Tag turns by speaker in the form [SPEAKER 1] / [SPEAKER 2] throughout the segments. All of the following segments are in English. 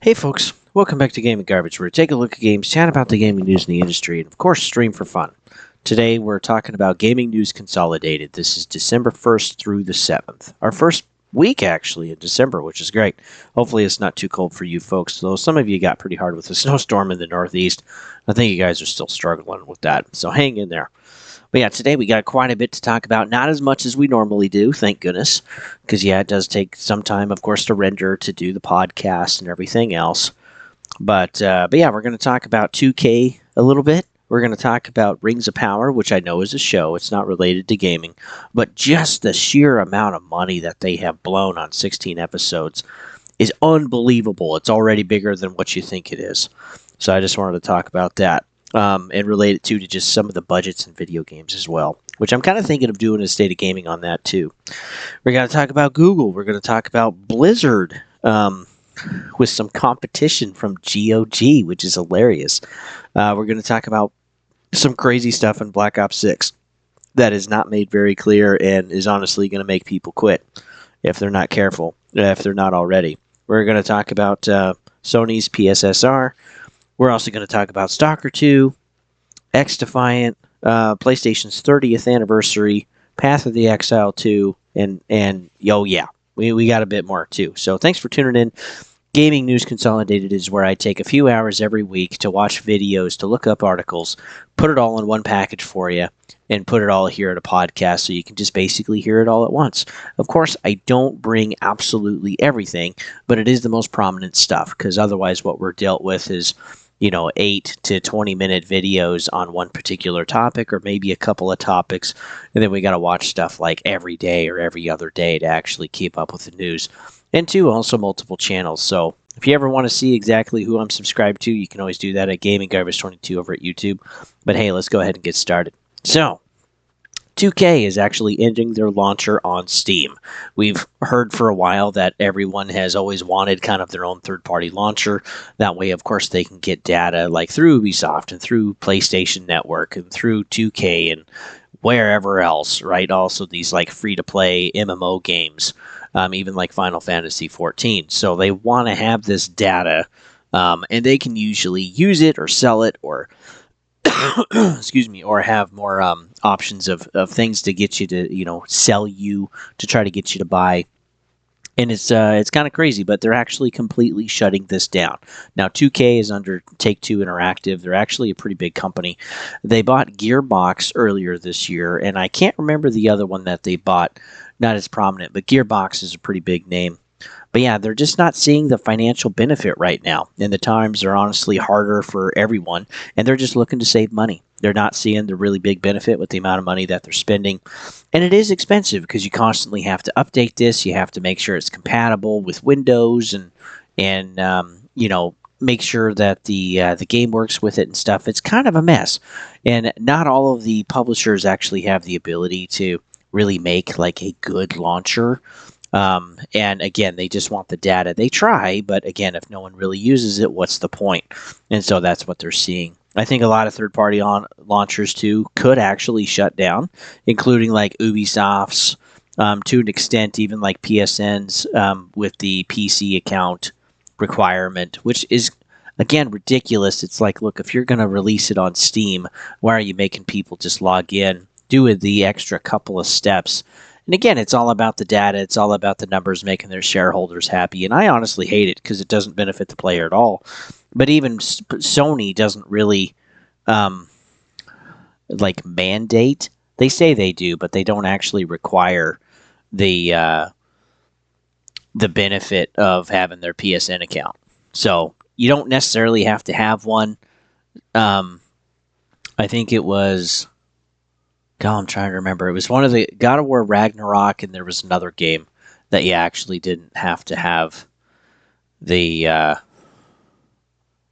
[SPEAKER 1] Hey folks, welcome back to Gaming Garbage, where we take a look at games, chat about the gaming news in the industry, and of course stream for fun. Today we're talking about Gaming News Consolidated. This is December 1st through the 7th. Our first week actually in December, which is great. Hopefully it's not too cold for you folks, though some of you got pretty hard with the snowstorm in the Northeast. I think you guys are still struggling with that, so hang in there. But yeah, today we got quite a bit to talk about. Not as much as we normally do, thank goodness. Because yeah, it does take some time, of course, to render, to do the podcast and everything else. But yeah, we're going to talk about 2K a little bit. We're going to talk about Rings of Power, which I know is a show. It's not related to gaming. But just the sheer amount of money that they have blown on 16 episodes is unbelievable. It's already bigger than what you think it is. So I just wanted to talk about that. And relate it to just some of the budgets in video games as well, which I'm kind of thinking of doing a state of gaming on that too. We're going to talk about Google. We're going to talk about Blizzard with some competition from GoG, which is hilarious. We're going to talk about some crazy stuff in Black Ops 6 that is not made very clear and is honestly going to make people quit if they're not careful, if they're not already. We're going to talk about Sony's PSSR. We're also going to talk about Stalker 2, X-Defiant, PlayStation's 30th anniversary, Path of the Exile 2, and oh yeah, we got a bit more too. So thanks for tuning in. Gaming News Consolidated is where I take a few hours every week to watch videos, to look up articles, put it all in one package for you, and put it all here at a podcast so you can just basically hear it all at once. Of course, I don't bring absolutely everything, but it is the most prominent stuff, because otherwise what we're dealt with is 8 to 20 minute videos on one particular topic, or maybe a couple of topics, and then we got to watch stuff like every day or every other day to actually keep up with the news. And two, also multiple channels. So if you ever want to see exactly who I'm subscribed to, you can always do that at Gaming Garbage 22 over at YouTube. But hey, let's go ahead and get started. So 2K is actually ending their launcher on Steam. We've heard for a while that everyone has always wanted kind of their own third-party launcher. That way, of course, they can get data like through Ubisoft and through PlayStation Network and through 2K and wherever else, right? Also, these like free-to-play MMO games, even like Final Fantasy XIV. So they want to have this data, and they can usually use it or sell it or excuse me, or have more options of things to get you to, sell you, to try to get you to buy. And it's kind of crazy, but they're actually completely shutting this down. Now, 2K is under Take-Two Interactive. They're actually a pretty big company. They bought Gearbox earlier this year, and I can't remember the other one that they bought, not as prominent, but Gearbox is a pretty big name. But yeah, they're just not seeing the financial benefit right now. And the times are honestly harder for everyone. And they're just looking to save money. They're not seeing the really big benefit with the amount of money that they're spending. And it is expensive because you constantly have to update this. You have to make sure it's compatible with Windows and make sure that the game works with it and stuff. It's kind of a mess. And not all of the publishers actually have the ability to really make like a good launcher. And again, they just want the data. They try, but again, if no one really uses it, what's the point? And so that's what they're seeing. I think a lot of third-party launchers too could actually shut down, including like Ubisoft's, to an extent, even like PSN's with the PC account requirement, which is again ridiculous. It's like, look, if you're going to release it on Steam, why are you making people just log in, do the extra couple of steps? And again, it's all about the data. It's all about the numbers making their shareholders happy. And I honestly hate it because it doesn't benefit the player at all. But even Sony doesn't really mandate. They say they do, but they don't actually require the benefit of having their PSN account. So you don't necessarily have to have one. I think it was... God, I'm trying to remember. It was one of the God of War Ragnarok, and there was another game that you actually didn't have to have the...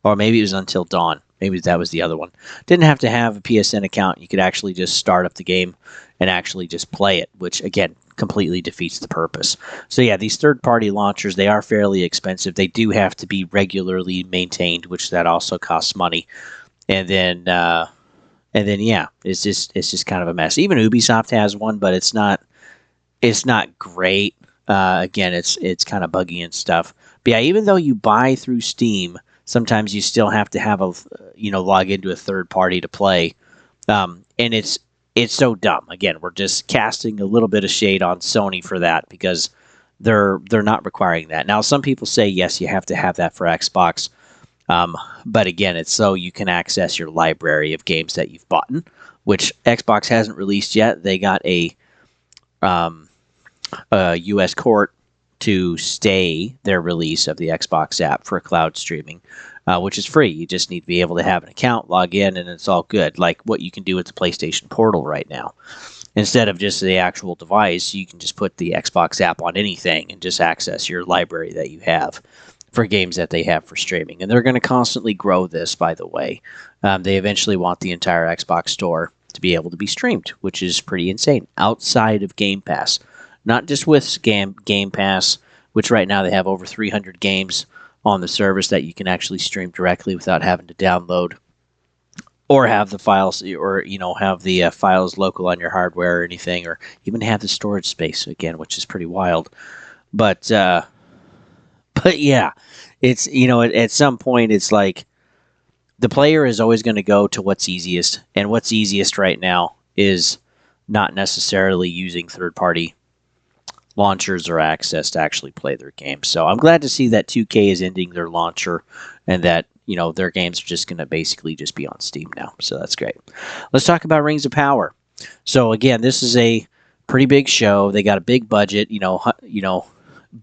[SPEAKER 1] or maybe it was Until Dawn. Maybe that was the other one. Didn't have to have a PSN account. You could actually just start up the game and actually just play it, which, again, completely defeats the purpose. So, yeah, these third-party launchers, they are fairly expensive. They do have to be regularly maintained, which that also costs money. And then, yeah, it's just kind of a mess. Even Ubisoft has one, but it's not great. Again, it's kind of buggy and stuff. But yeah, even though you buy through Steam, sometimes you still have to have a log into a third party to play, and it's so dumb. Again, we're just casting a little bit of shade on Sony for that because they're not requiring that. Now, some people say yes, you have to have that for Xbox, but again, it's so you can access your library of games that you've bought, which Xbox hasn't released yet. They got um, a U.S. court to stay their release of the Xbox app for cloud streaming, which is free. You just need to be able to have an account, log in, and it's all good. Like what you can do with the PlayStation Portal right now. Instead of just the actual device, you can just put the Xbox app on anything and just access your library that you have for games that they have for streaming. And they're going to constantly grow this, by the way. They eventually want the entire Xbox store to be able to be streamed, which is pretty insane, outside of Game Pass. Not just with Game Pass, which right now they have over 300 games on the service that you can actually stream directly without having to download or have the files, or have the files local on your hardware or anything, or even have the storage space again, which is pretty wild. But yeah, it's at some point it's like the player is always going to go to what's easiest, and what's easiest right now is not necessarily using third-party launchers or access to actually play their games. So I'm glad to see that 2K is ending their launcher and that their games are just going to basically just be on Steam now. So that's great. Let's talk about Rings of Power. So again, this is a pretty big show. They got a big budget,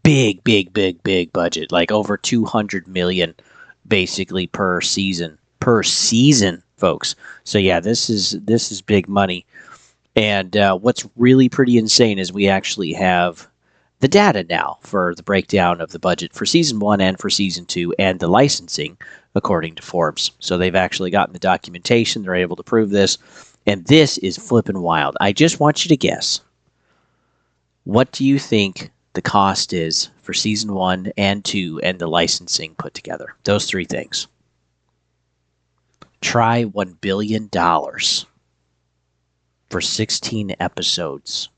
[SPEAKER 1] big budget, like over 200 million basically per season, folks. So yeah, this is big money. And what's really pretty insane is we actually have the data now for the breakdown of the budget for Season 1 and for Season 2 and the licensing, according to Forbes. So they've actually gotten the documentation. They're able to prove this. And this is flipping wild. I just want you to guess. What do you think the cost is for Season 1 and 2 and the licensing put together? Those three things. Try $1 billion. For 16 episodes.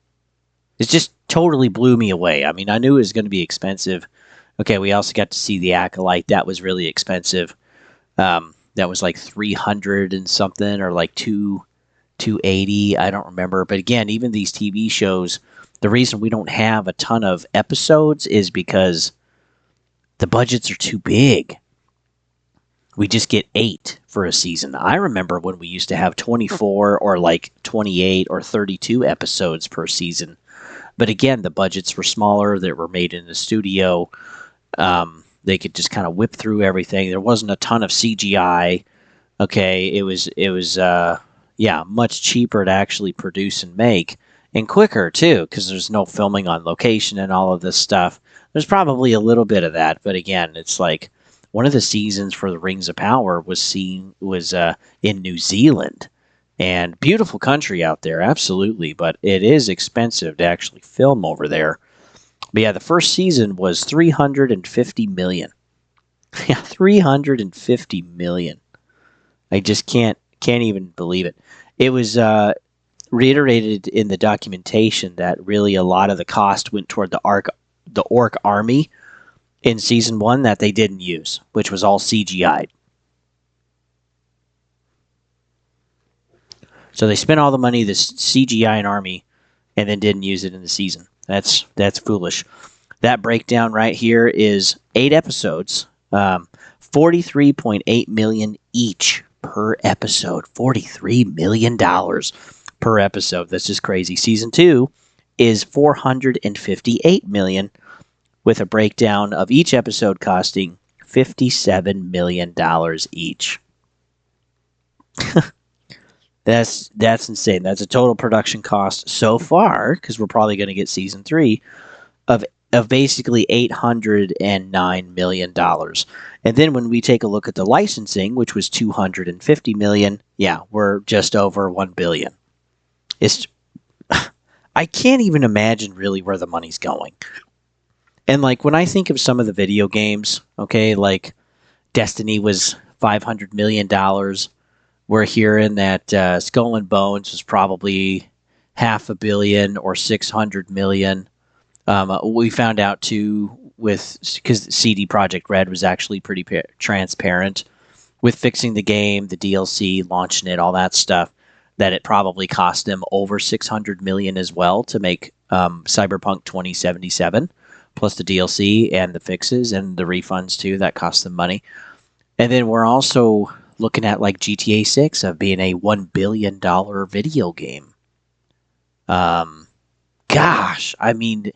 [SPEAKER 1] It just totally blew me away. I mean, I knew it was going to be expensive. Okay, we also got to see The Acolyte. That was really expensive. That was like 300 and something, or like 280. I don't remember. But again, even these TV shows, the reason we don't have a ton of episodes is because the budgets are too big. We just get 8 for a season. I remember when we used to have 24 or like 28 or 32 episodes per season. But again, the budgets were smaller. They were made in the studio. They could just kind of whip through everything. There wasn't a ton of CGI. Okay, it was much cheaper to actually produce and make, and quicker too, because there's no filming on location and all of this stuff. There's probably a little bit of that, but again, it's like one of the seasons for the Rings of Power was in New Zealand, and beautiful country out there, absolutely, but it is expensive to actually film over there. But yeah, the first season was 350 million. Yeah, 350 million. I just can't even believe it. It was reiterated in the documentation that really a lot of the cost went toward the orc army in Season 1 that they didn't use, which was all CGI'd. So they spent all the money, this CGI and army, and then didn't use it in the season. That's foolish. That breakdown right here is 8 episodes, $43.8 million each per episode. $43 million per episode. That's just crazy. Season 2 is $458 million, with a breakdown of each episode costing $57 million each. That's insane. That's a total production cost so far, because we're probably going to get Season 3, of basically $809 million. And then when we take a look at the licensing, which was $250 million, yeah, we're just over $1 billion. I can't even imagine really where the money's going. And like when I think of some of the video games, okay, like Destiny was $500 million. We're hearing that Skull and Bones was probably $500 million or $600 million. We found out too because CD Projekt Red was actually pretty transparent with fixing the game, the DLC, launching it, all that stuff. That it probably cost them over 600 million as well to make Cyberpunk 2077, plus the DLC and the fixes and the refunds too. That cost them money. And then we're also looking at like GTA 6 of being a $1 billion video game. Gosh, I mean,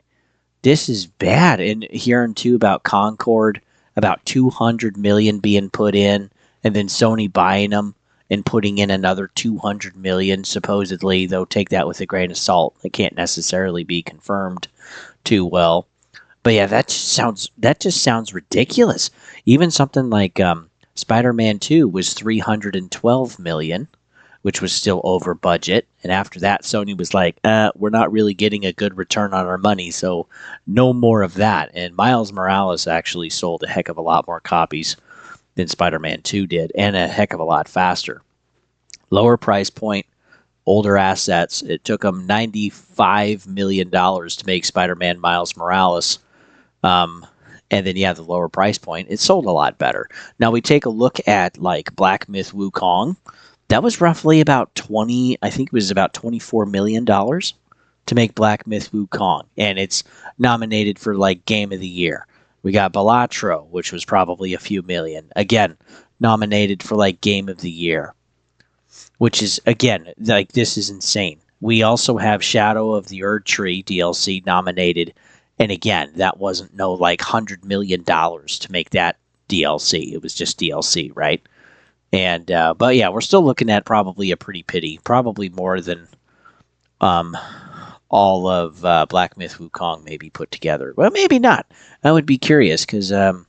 [SPEAKER 1] this is bad. And hearing too about Concord, about 200 million being put in, and then Sony buying them and putting in another 200 million. Supposedly, though, take that with a grain of salt. It can't necessarily be confirmed too well. But yeah, that just sounds ridiculous. Even something like Spider-Man 2 was 312 million, which was still over budget. And after that, Sony was like, we're not really getting a good return on our money, so no more of that. And Miles Morales actually sold a heck of a lot more copies than Spider-Man 2 did, and a heck of a lot faster. Lower price point, older assets. It took them $95 million to make Spider-Man Miles Morales. And then, yeah, the lower price point, it sold a lot better. Now, we take a look at, like, Black Myth Wukong. That was roughly about I think it was about $24 million to make Black Myth Wukong. And it's nominated for, like, Game of the Year. We got Balatro, which was probably a few million. Again, nominated for, like, Game of the Year. Which is, again, like, this is insane. We also have Shadow of the Erd Tree DLC nominated. And again, that wasn't no like $100 million to make that DLC. It was just DLC, right? And but yeah, we're still looking at probably a pretty pity, probably more than all of Black Myth Wukong maybe put together. Well, maybe not. I would be curious because From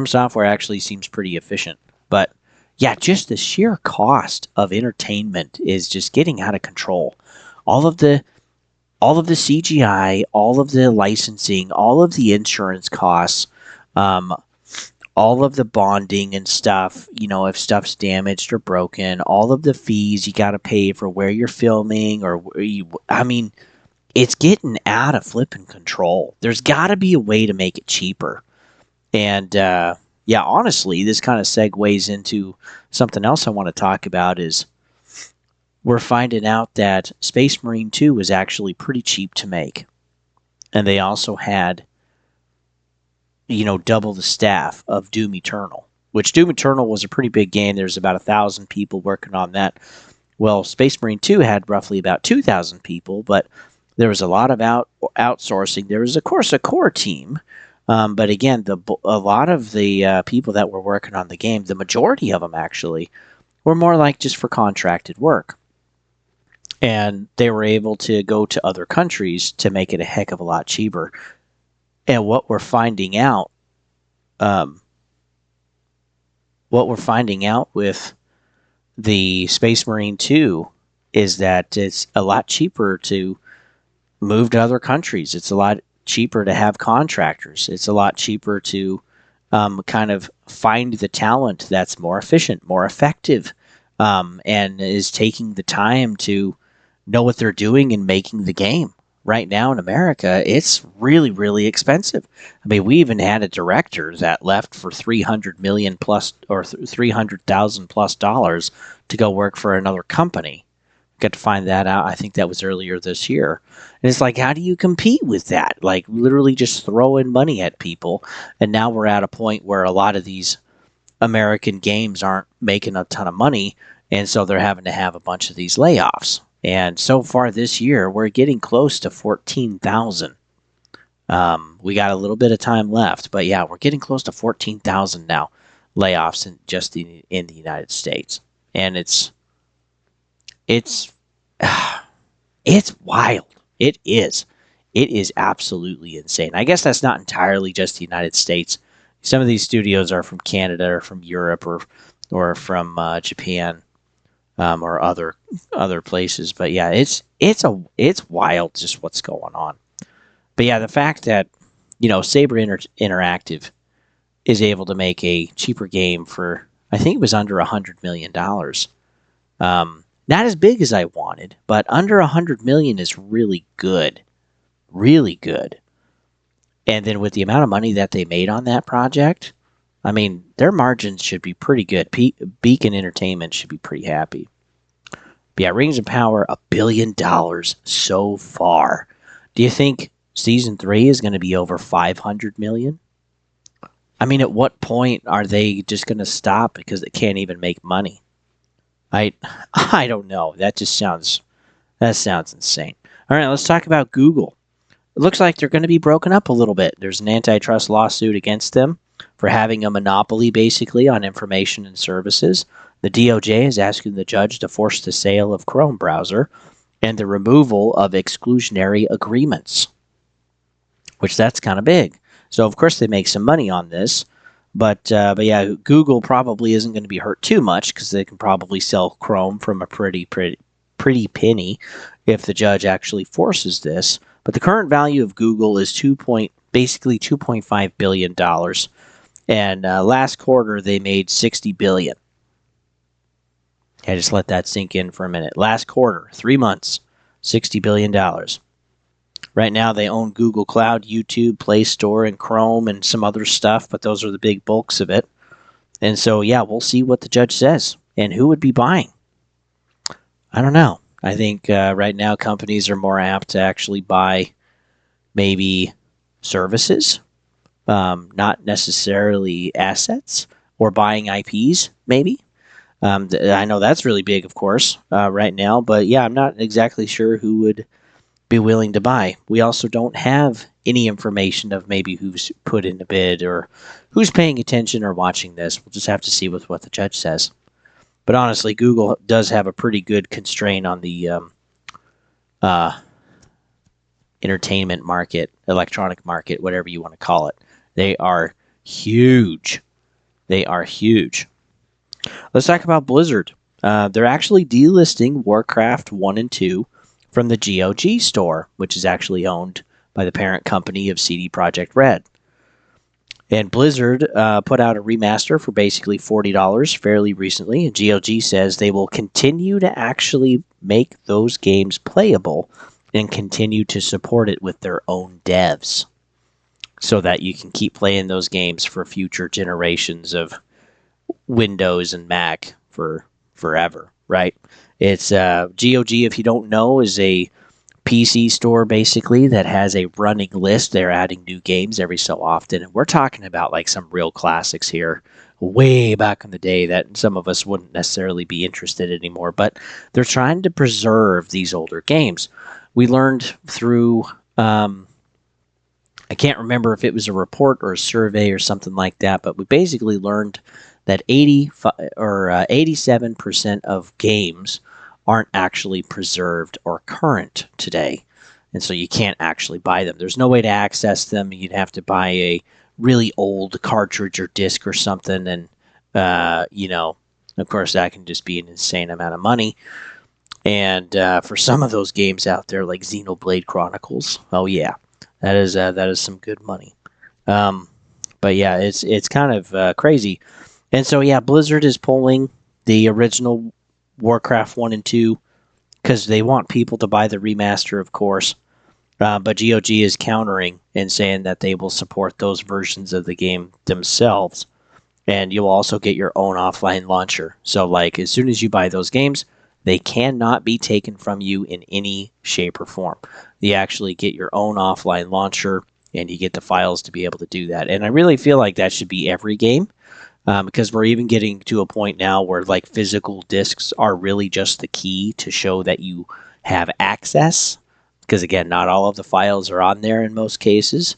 [SPEAKER 1] Software actually seems pretty efficient. But yeah, just the sheer cost of entertainment is just getting out of control. All of the CGI, all of the licensing, all of the insurance costs, all of the bonding and stuff, if stuff's damaged or broken, all of the fees you got to pay for where you're filming it's getting out of flipping control. There's got to be a way to make it cheaper. And yeah, honestly, this kind of segues into something else I want to talk about is we're finding out that Space Marine 2 was actually pretty cheap to make. And they also had, double the staff of Doom Eternal, which Doom Eternal was a pretty big game. There's about 1,000 people working on that. Well, Space Marine 2 had roughly about 2,000 people, but there was a lot of outsourcing. There was, of course, a core team. But again, a lot of the people that were working on the game, the majority of them actually, were more like just for contracted work. And they were able to go to other countries to make it a heck of a lot cheaper. And what we're finding out with the Space Marine 2 is that it's a lot cheaper to move to other countries. It's a lot cheaper to have contractors. It's a lot cheaper to kind of find the talent that's more efficient, more effective, and is taking the time to know what they're doing and making the game. Right now in America, it's really, really expensive. I mean, we even had a director that left for $300 million plus or $300,000 plus dollars to go work for another company. Got to find that out. I think that was earlier this year. And it's like, how do you compete with that? Like, literally just throwing money at people. And now we're at a point where a lot of these American games aren't making a ton of money, and so they're having to have a bunch of these layoffs. And so far this year, we're getting close to 14,000. We got a little bit of time left, but yeah, we're getting close to 14,000 now layoffs in the United States, and it's wild. It is absolutely insane. I guess that's not entirely just the United States. Some of these studios are from Canada or from Europe or from Japan. Or other places, but yeah, it's wild just what's going on. But yeah, the fact that Saber Interactive is able to make a cheaper game for I think it was under $100 million. Not as big as I wanted, but under $100 million is really good. really good. And then with the amount of money that they made on that project, I mean, their margins should be pretty good. Beacon Entertainment should be pretty happy. But yeah, Rings of Power, $1 billion so far. Do you think season 3 is going to be over 500 million? I mean, at what point are they just going to stop because they can't even make money? I I don't know. That sounds insane. All right, let's talk about Google. It looks like they're going to be broken up a little bit. There's an antitrust lawsuit against them for having a monopoly, basically, on information and services. The DOJ is asking the judge to force the sale of Chrome browser and the removal of exclusionary agreements, which that's kind of big. So, of course, they make some money on this. But yeah, Google probably isn't going to be hurt too much because they can probably sell Chrome from a pretty penny if the judge actually forces this. But the current value of Google is basically $2.5 billion. And last quarter, they made $60 billion. Okay, just let that sink in for a minute. Last quarter, 3 months, $60 billion. Right now, they own Google Cloud, YouTube, Play Store, and Chrome, and some other stuff, but those are the big bulks of it. And so, yeah, we'll see what the judge says. And who would be buying? I don't know. I think right now companies are more apt to actually buy maybe services, not necessarily assets, or buying IPs, maybe. I know that's really big, of course, right now. But yeah, I'm not exactly sure who would be willing to buy. We also don't have any information of maybe who's put in a bid or who's paying attention or watching this. We'll just have to see with what the judge says. But honestly, Google does have a pretty good constraint on the entertainment market, electronic market, whatever you want to call it. They are huge. They are huge. Let's talk about Blizzard. They're actually delisting Warcraft 1 and 2 from the GoG Store, which is actually owned by the parent company of CD Projekt Red. And Blizzard put out a remaster for basically $40 fairly recently, and GOG says they will continue to actually make those games playable and continue to support it with their own devs so that you can keep playing those games for future generations of Windows and Mac for forever, right? It's GOG, if you don't know, is a PC store basically that has a running list. They're adding new games every so often, and we're talking about like some real classics here way back in the day that some of us wouldn't necessarily be interested in anymore, but they're trying to preserve these older games. We learned through I can't remember if it was a report or a survey or something like that, but we basically learned that 87% of games aren't actually preserved or current today. And so you can't actually buy them. There's no way to access them. You'd have to buy a really old cartridge or disc or something. And, of course, that can just be an insane amount of money. And for some of those games out there, like Xenoblade Chronicles, oh yeah, that is some good money. But yeah, it's kind of crazy. And so yeah, Blizzard is pulling the original Warcraft 1 and 2 because they want people to buy the remaster, of course. But GOG is countering and saying that they will support those versions of the game themselves. And you'll also get your own offline launcher. So like as soon as you buy those games, they cannot be taken from you in any shape or form. You actually get your own offline launcher and you get the files to be able to do that. And I really feel like that should be every game. Because we're even getting to a point now where like physical discs are really just the key to show that you have access. Because again, not all of the files are on there in most cases.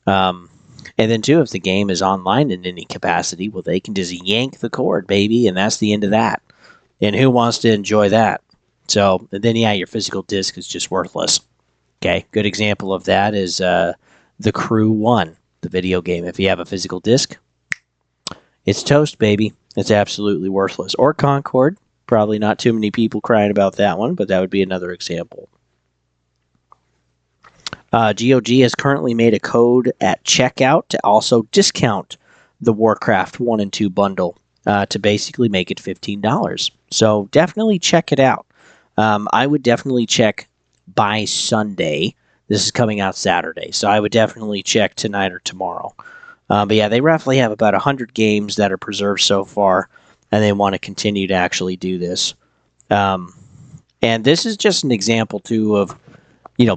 [SPEAKER 1] And then too, if the game is online in any capacity, well, they can just yank the cord, baby, and that's the end of that. And who wants to enjoy that? So then, yeah, your physical disc is just worthless. Okay, good example of that is The Crew 1, the video game. If you have a physical disc, it's toast, baby. It's absolutely worthless. Or Concord. Probably not too many people crying about that one, but that would be another example. GOG has currently made a code at checkout to also discount the Warcraft 1 and 2 bundle to basically make it $15. So definitely check it out. I would definitely check by Sunday This is coming out Saturday, so I would definitely check tonight or tomorrow. But yeah, they roughly have about 100 games that are preserved so far, and they want to continue to actually do this. And this is just an example, too, of,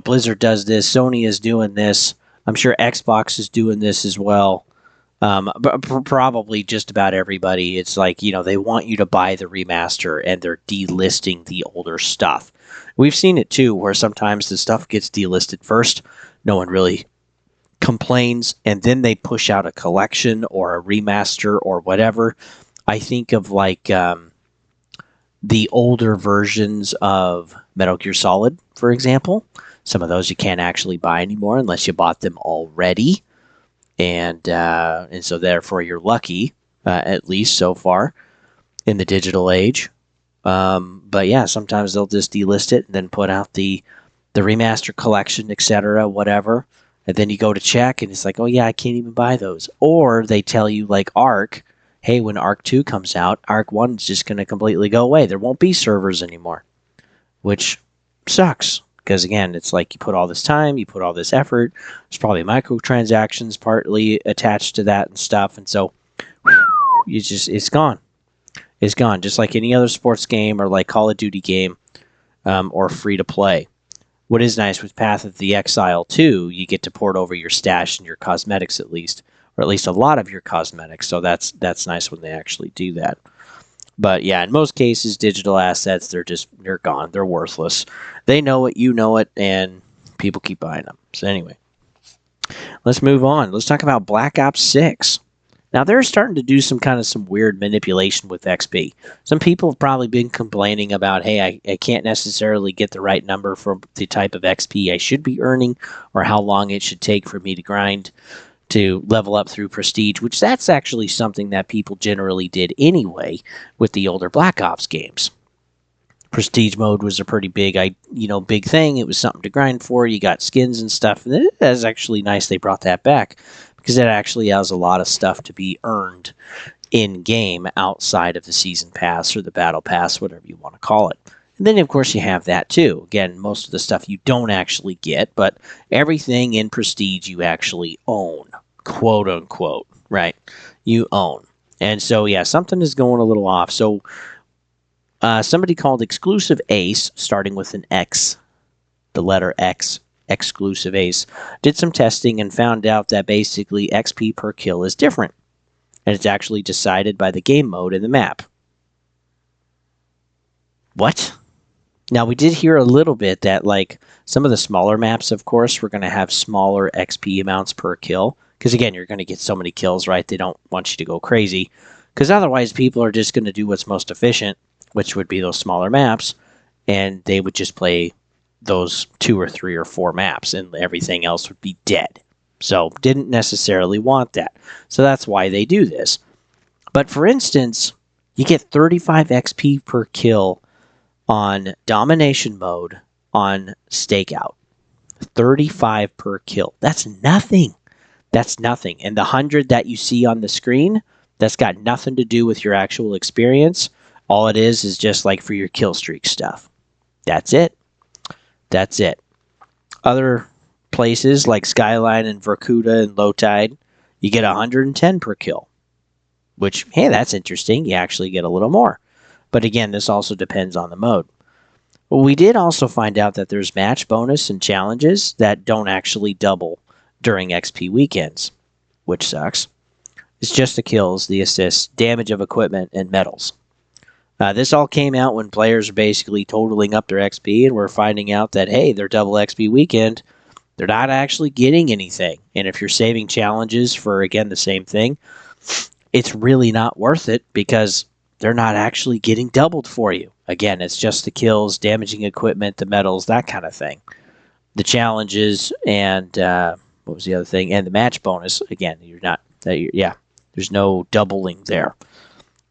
[SPEAKER 1] Blizzard does this, Sony is doing this, I'm sure Xbox is doing this as well. But probably just about everybody. It's like, they want you to buy the remaster, and they're delisting the older stuff. We've seen it, too, where sometimes the stuff gets delisted first. No one really complains, and then they push out a collection or a remaster or whatever. I think of the older versions of Metal Gear Solid, for example. Some of those you can't actually buy anymore unless you bought them already, and so therefore you're lucky, at least so far in the digital age. But yeah, sometimes they'll just delist it and then put out the remaster collection, etc., whatever. And then you go to check, and it's like, oh yeah, I can't even buy those. Or they tell you, like Ark, hey, when Ark 2 comes out, Ark 1 is just going to completely go away. There won't be servers anymore, which sucks. Because again, it's like you put all this time, you put all this effort. There's probably microtransactions partly attached to that and stuff. And so it's gone. It's gone. Just like any other sports game or like Call of Duty game or free to play. What is nice with Path of the Exile 2, you get to port over your stash and your cosmetics at least, or at least a lot of your cosmetics. So that's nice when they actually do that. But yeah, in most cases, digital assets, they're gone. They're worthless. They know it, you know it, and people keep buying them. So anyway, let's move on. Let's talk about Black Ops 6. Now, they're starting to do some weird manipulation with XP. Some people have probably been complaining about, hey, I can't necessarily get the right number for the type of XP I should be earning, or how long it should take for me to grind to level up through Prestige, which that's actually something that people generally did anyway with the older Black Ops games. Prestige mode was a pretty big thing. It was something to grind for. You got skins and stuff. And it is actually nice they brought that back, because it actually has a lot of stuff to be earned in-game outside of the Season Pass or the Battle Pass, whatever you want to call it. And then, of course, you have that, too. Again, most of the stuff you don't actually get, but everything in Prestige you actually own, quote-unquote, right? You own. And so, yeah, something is going a little off. So, somebody called Exclusive Ace, starting with an X, the letter X, Exclusive Ace, did some testing and found out that basically XP per kill is different. And it's actually decided by the game mode in the map. What? Now, we did hear a little bit that, like, some of the smaller maps, of course, were going to have smaller XP amounts per kill. Because, again, you're going to get so many kills, right? They don't want you to go crazy. Because otherwise, people are just going to do what's most efficient, which would be those smaller maps. And they would just play those 2 or 3 or 4 maps, and everything else would be dead. So, didn't necessarily want that. So, that's why they do this. But, for instance, you get 35 XP per kill on Domination mode on Stakeout. 35 per kill. That's nothing. That's nothing. And the 100 that you see on the screen, that's got nothing to do with your actual experience. All it is just like for your kill streak stuff. That's it. That's it. Other places like Skyline and Vorkuta and Low Tide, you get 110 per kill. Which, hey, that's interesting. You actually get a little more. But again, this also depends on the mode. Well, we did also find out that there's match bonus and challenges that don't actually double during XP weekends, which sucks. It's just the kills, the assists, damage of equipment, and medals. This all came out when players are basically totaling up their XP, and we're finding out that, hey, their double XP weekend, they're not actually getting anything. And if you're saving challenges for, again, the same thing, it's really not worth it, because they're not actually getting doubled for you. Again, it's just the kills, damaging equipment, the medals, that kind of thing. The challenges, and what was the other thing? And the match bonus. Again, there's no doubling there.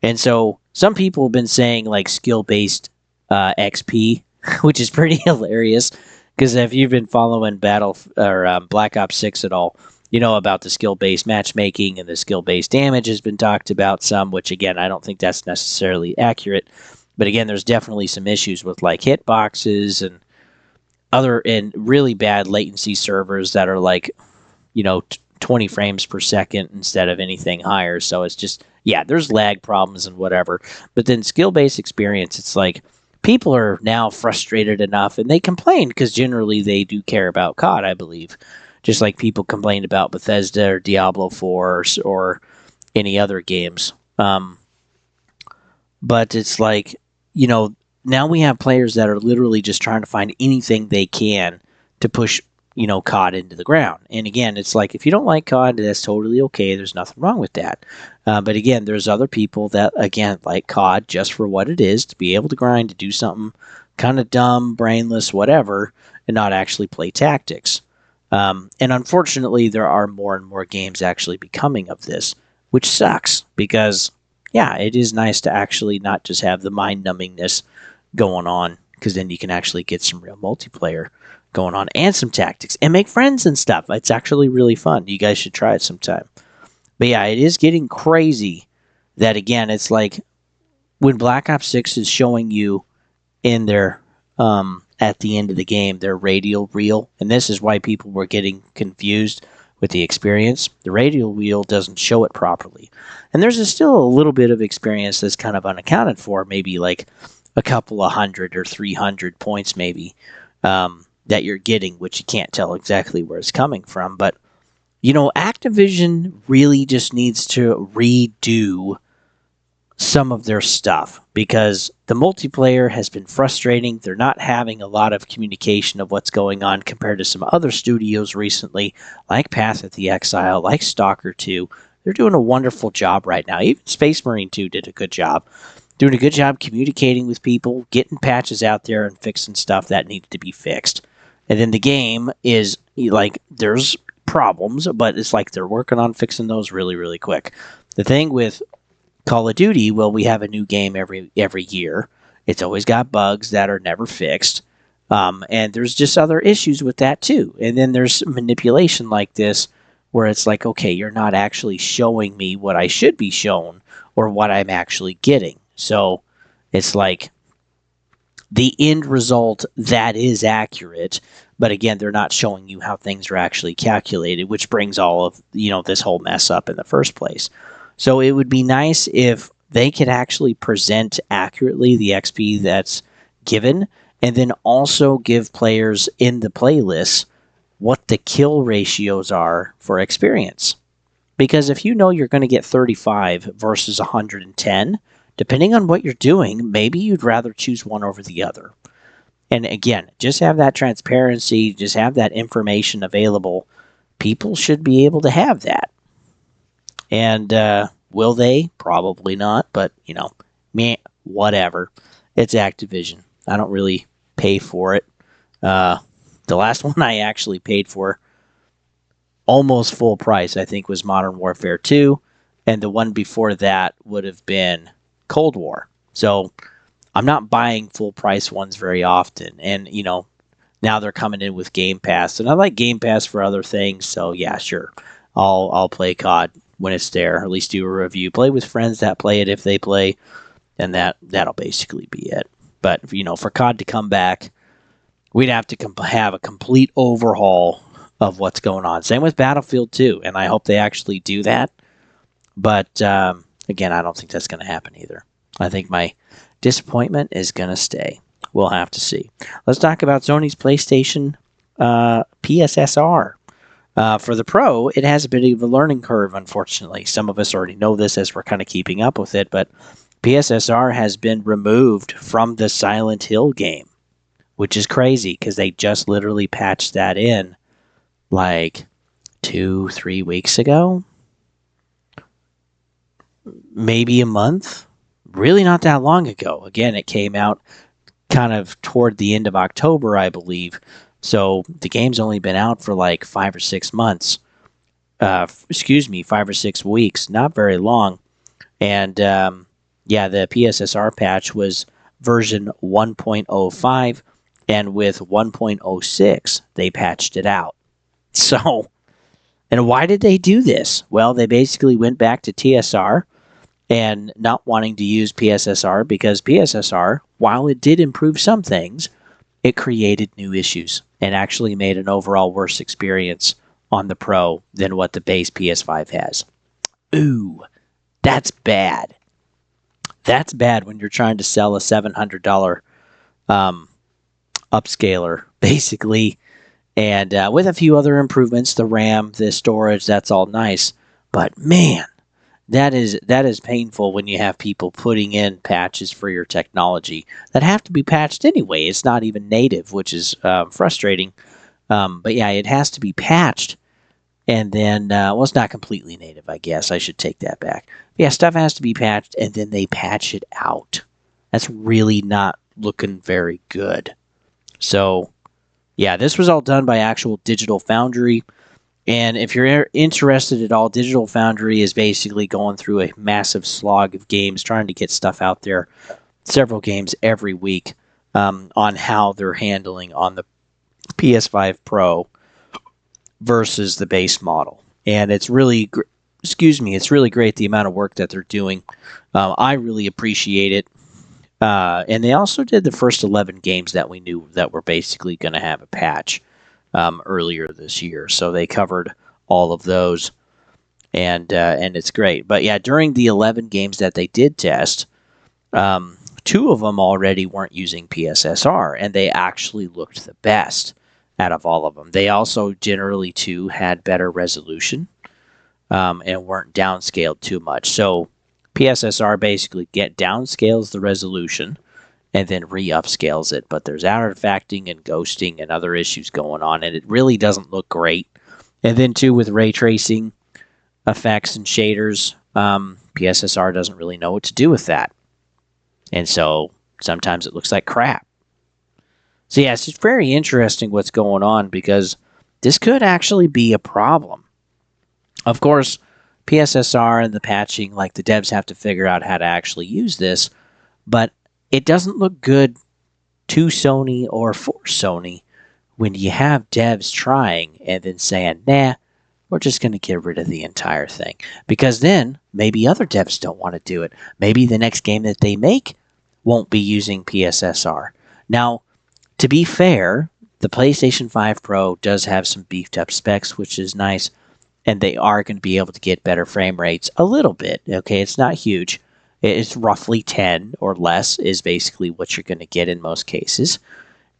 [SPEAKER 1] And so some people have been saying like skill-based XP, which is pretty hilarious, because if you've been following Black Ops 6 at all, you know about the skill-based matchmaking, and the skill-based damage has been talked about some, which again, I don't think that's necessarily accurate. But again, there's definitely some issues with like hitboxes and other and really bad latency servers that are like, 20 frames per second instead of anything higher. So it's just, yeah, there's lag problems and whatever. But then skill-based experience, it's like people are now frustrated enough and they complain because generally they do care about COD, I believe. Just like people complained about Bethesda or Diablo 4 or any other games. But it's like, now we have players that are literally just trying to find anything they can to push, COD into the ground. And again, it's like, if you don't like COD, that's totally okay. There's nothing wrong with that. But again, there's other people that, again, like COD just for what it is, to be able to grind, to do something kind of dumb, brainless, whatever, and not actually play tactics. And unfortunately, there are more and more games actually becoming of this, which sucks because, yeah, it is nice to actually not just have the mind-numbingness going on, because then you can actually get some real multiplayer going on and some tactics and make friends and stuff. It's actually really fun. You guys should try it sometime. But yeah, it is getting crazy that, again, it's like when Black Ops 6 is showing you in their at the end of the game their radial reel, and this is why people were getting confused with the experience. The radial wheel doesn't show it properly, and there's still a little bit of experience that's kind of unaccounted for, maybe like a couple of 100 or 300 points maybe that you're getting, which you can't tell exactly where it's coming from. But Activision really just needs to redo some of their stuff, because the multiplayer has been frustrating. They're not having a lot of communication of what's going on compared to some other studios recently, like Path of the Exile, like Stalker 2. They're doing a wonderful job right now. Even Space Marine 2 did a good job. Doing a good job communicating with people, getting patches out there and fixing stuff that needs to be fixed. And then the game is like, there's problems, but it's like they're working on fixing those really, really quick. The thing with Call of Duty, well, we have a new game every year. It's always got bugs that are never fixed. And there's just other issues with that too. And then there's manipulation like this where it's like, okay, you're not actually showing me what I should be shown or what I'm actually getting. So it's like the end result that is accurate, but again, they're not showing you how things are actually calculated, which brings all of this whole mess up in the first place. So it would be nice if they could actually present accurately the XP that's given, and then also give players in the playlists what the kill ratios are for experience. Because if you know you're going to get 35 versus 110, depending on what you're doing, maybe you'd rather choose one over the other. And again, just have that transparency, just have that information available. People should be able to have that. And will they? Probably not, but, whatever. It's Activision. I don't really pay for it. The last one I actually paid for, almost full price, I think, was Modern Warfare 2, and the one before that would have been Cold War. So I'm not buying full price ones very often, and now they're coming in with Game Pass, and I like Game Pass for other things. So yeah, sure, I'll play COD when it's there, or at least do a review, play with friends that play it if they play, and that'll basically be it. But for COD to come back, we'd have to have a complete overhaul of what's going on. Same with Battlefield 2, and I hope they actually do that. But again, I don't think that's going to happen either. I think my disappointment is going to stay. We'll have to see. Let's talk about Sony's PlayStation PSSR. For the Pro, it has a bit of a learning curve, unfortunately. Some of us already know this as we're kind of keeping up with it, but PSSR has been removed from the Silent Hill game, which is crazy because they just literally patched that in like 2-3 weeks ago. Maybe a month. Really not that long ago. Again, it came out kind of toward the end of October, I believe. So the game's only been out for like 5 or 6 months. 5 or 6 weeks. Not very long. And the PSSR patch was version 1.05, and with 1.06, they patched it out. So, and why did they do this? Well, they basically went back to TSR and not wanting to use PSSR because PSSR, while it did improve some things, it created new issues and actually made an overall worse experience on the Pro than what the base PS5 has. Ooh, that's bad. That's bad when you're trying to sell a $700 um, upscaler, basically, and with a few other improvements, the RAM, the storage, that's all nice. But man, that is painful when you have people putting in patches for your technology that have to be patched anyway. It's not even native, which is frustrating. But yeah, it has to be patched, and then well, it's not completely native, I guess. I should take that back. But yeah, stuff has to be patched, and then they patch it out. That's really not looking very good. So yeah, this was all done by actual Digital Foundry. And if you're interested at all, Digital Foundry is basically going through a massive slog of games, trying to get stuff out there, several games every week, on how they're handling on the PS5 Pro versus the base model. And it's really, it's really great the amount of work that they're doing. I really appreciate it. And they also did the first 11 games that we knew that were basically going to have a patch earlier this year. So they covered all of those, and it's great. But yeah, during the 11 games that they did test, 2 of them already weren't using PSSR, and they actually looked the best out of all of them. They also generally, too, had better resolution and weren't downscaled too much. So PSSR basically downscales the resolution and then re-upscales it. But there's artifacting and ghosting and other issues going on, and it really doesn't look great. And then, too, with ray tracing effects and shaders, PSSR doesn't really know what to do with that. And so sometimes it looks like crap. So yeah, it's just very interesting what's going on, because this could actually be a problem. Of course, PSSR and the patching, like, the devs have to figure out how to actually use this, but it doesn't look good to Sony or for Sony when you have devs trying and then saying, nah, we're just going to get rid of the entire thing. Because then maybe other devs don't want to do it. Maybe the next game that they make won't be using PSSR. Now, to be fair, the PlayStation 5 Pro does have some beefed up specs, which is nice, and they are going to be able to get better frame rates a little bit. Okay, it's not huge. It's roughly 10 or less is basically what you're going to get in most cases.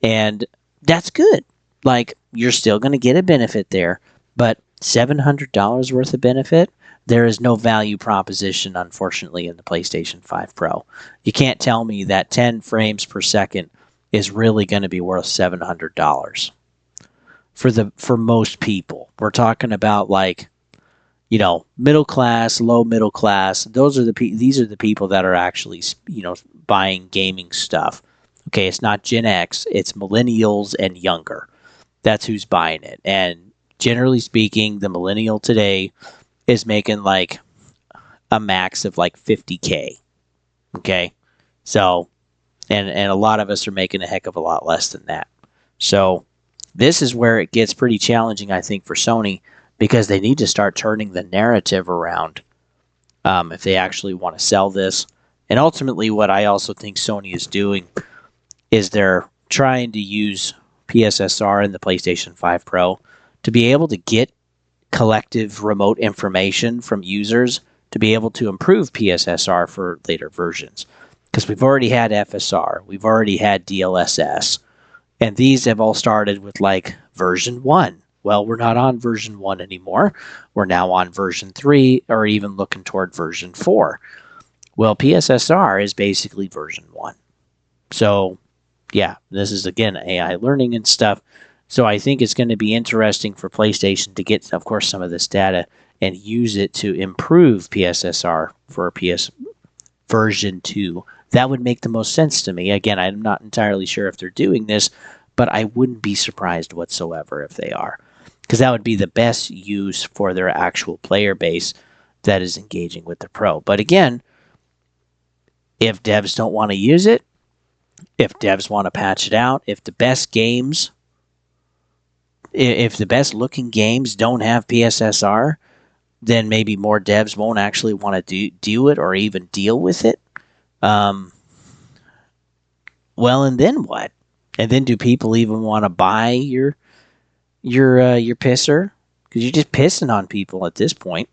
[SPEAKER 1] And that's good. Like, you're still going to get a benefit there, but $700 worth of benefit, there is no value proposition, unfortunately, in the PlayStation 5 Pro. You can't tell me that 10 frames per second is really going to be worth $700 for most people. We're talking about, like, middle class, low middle class. These are the people that are actually, buying gaming stuff. Okay, it's not Gen X, it's millennials and younger. That's who's buying it. And generally speaking, the millennial today is making like a max of like 50K. Okay, so and a lot of us are making a heck of a lot less than that. So this is where it gets pretty challenging, I think, for Sony, because they need to start turning the narrative around if they actually want to sell this. And ultimately, what I also think Sony is doing is they're trying to use PSSR in the PlayStation 5 Pro to be able to get collective remote information from users to be able to improve PSSR for later versions. Because we've already had FSR, we've already had DLSS, and these have all started with like version 1. Well, we're not on version 1 anymore. We're now on version 3, or even looking toward version 4. Well, PSSR is basically version 1. So, yeah, this is, again, AI learning and stuff. So I think it's going to be interesting for PlayStation to get, of course, some of this data and use it to improve PSSR for PS version 2. That would make the most sense to me. Again, I'm not entirely sure if they're doing this, but I wouldn't be surprised whatsoever if they are, because that would be the best use for their actual player base that is engaging with the Pro. But again, if devs don't want to use it, if devs want to patch it out, if the best looking games don't have PSSR, then maybe more devs won't actually want to do it or even deal with it. Well, and then what? And then do people even want to buy your pisser? Because you're just pissing on people at this point.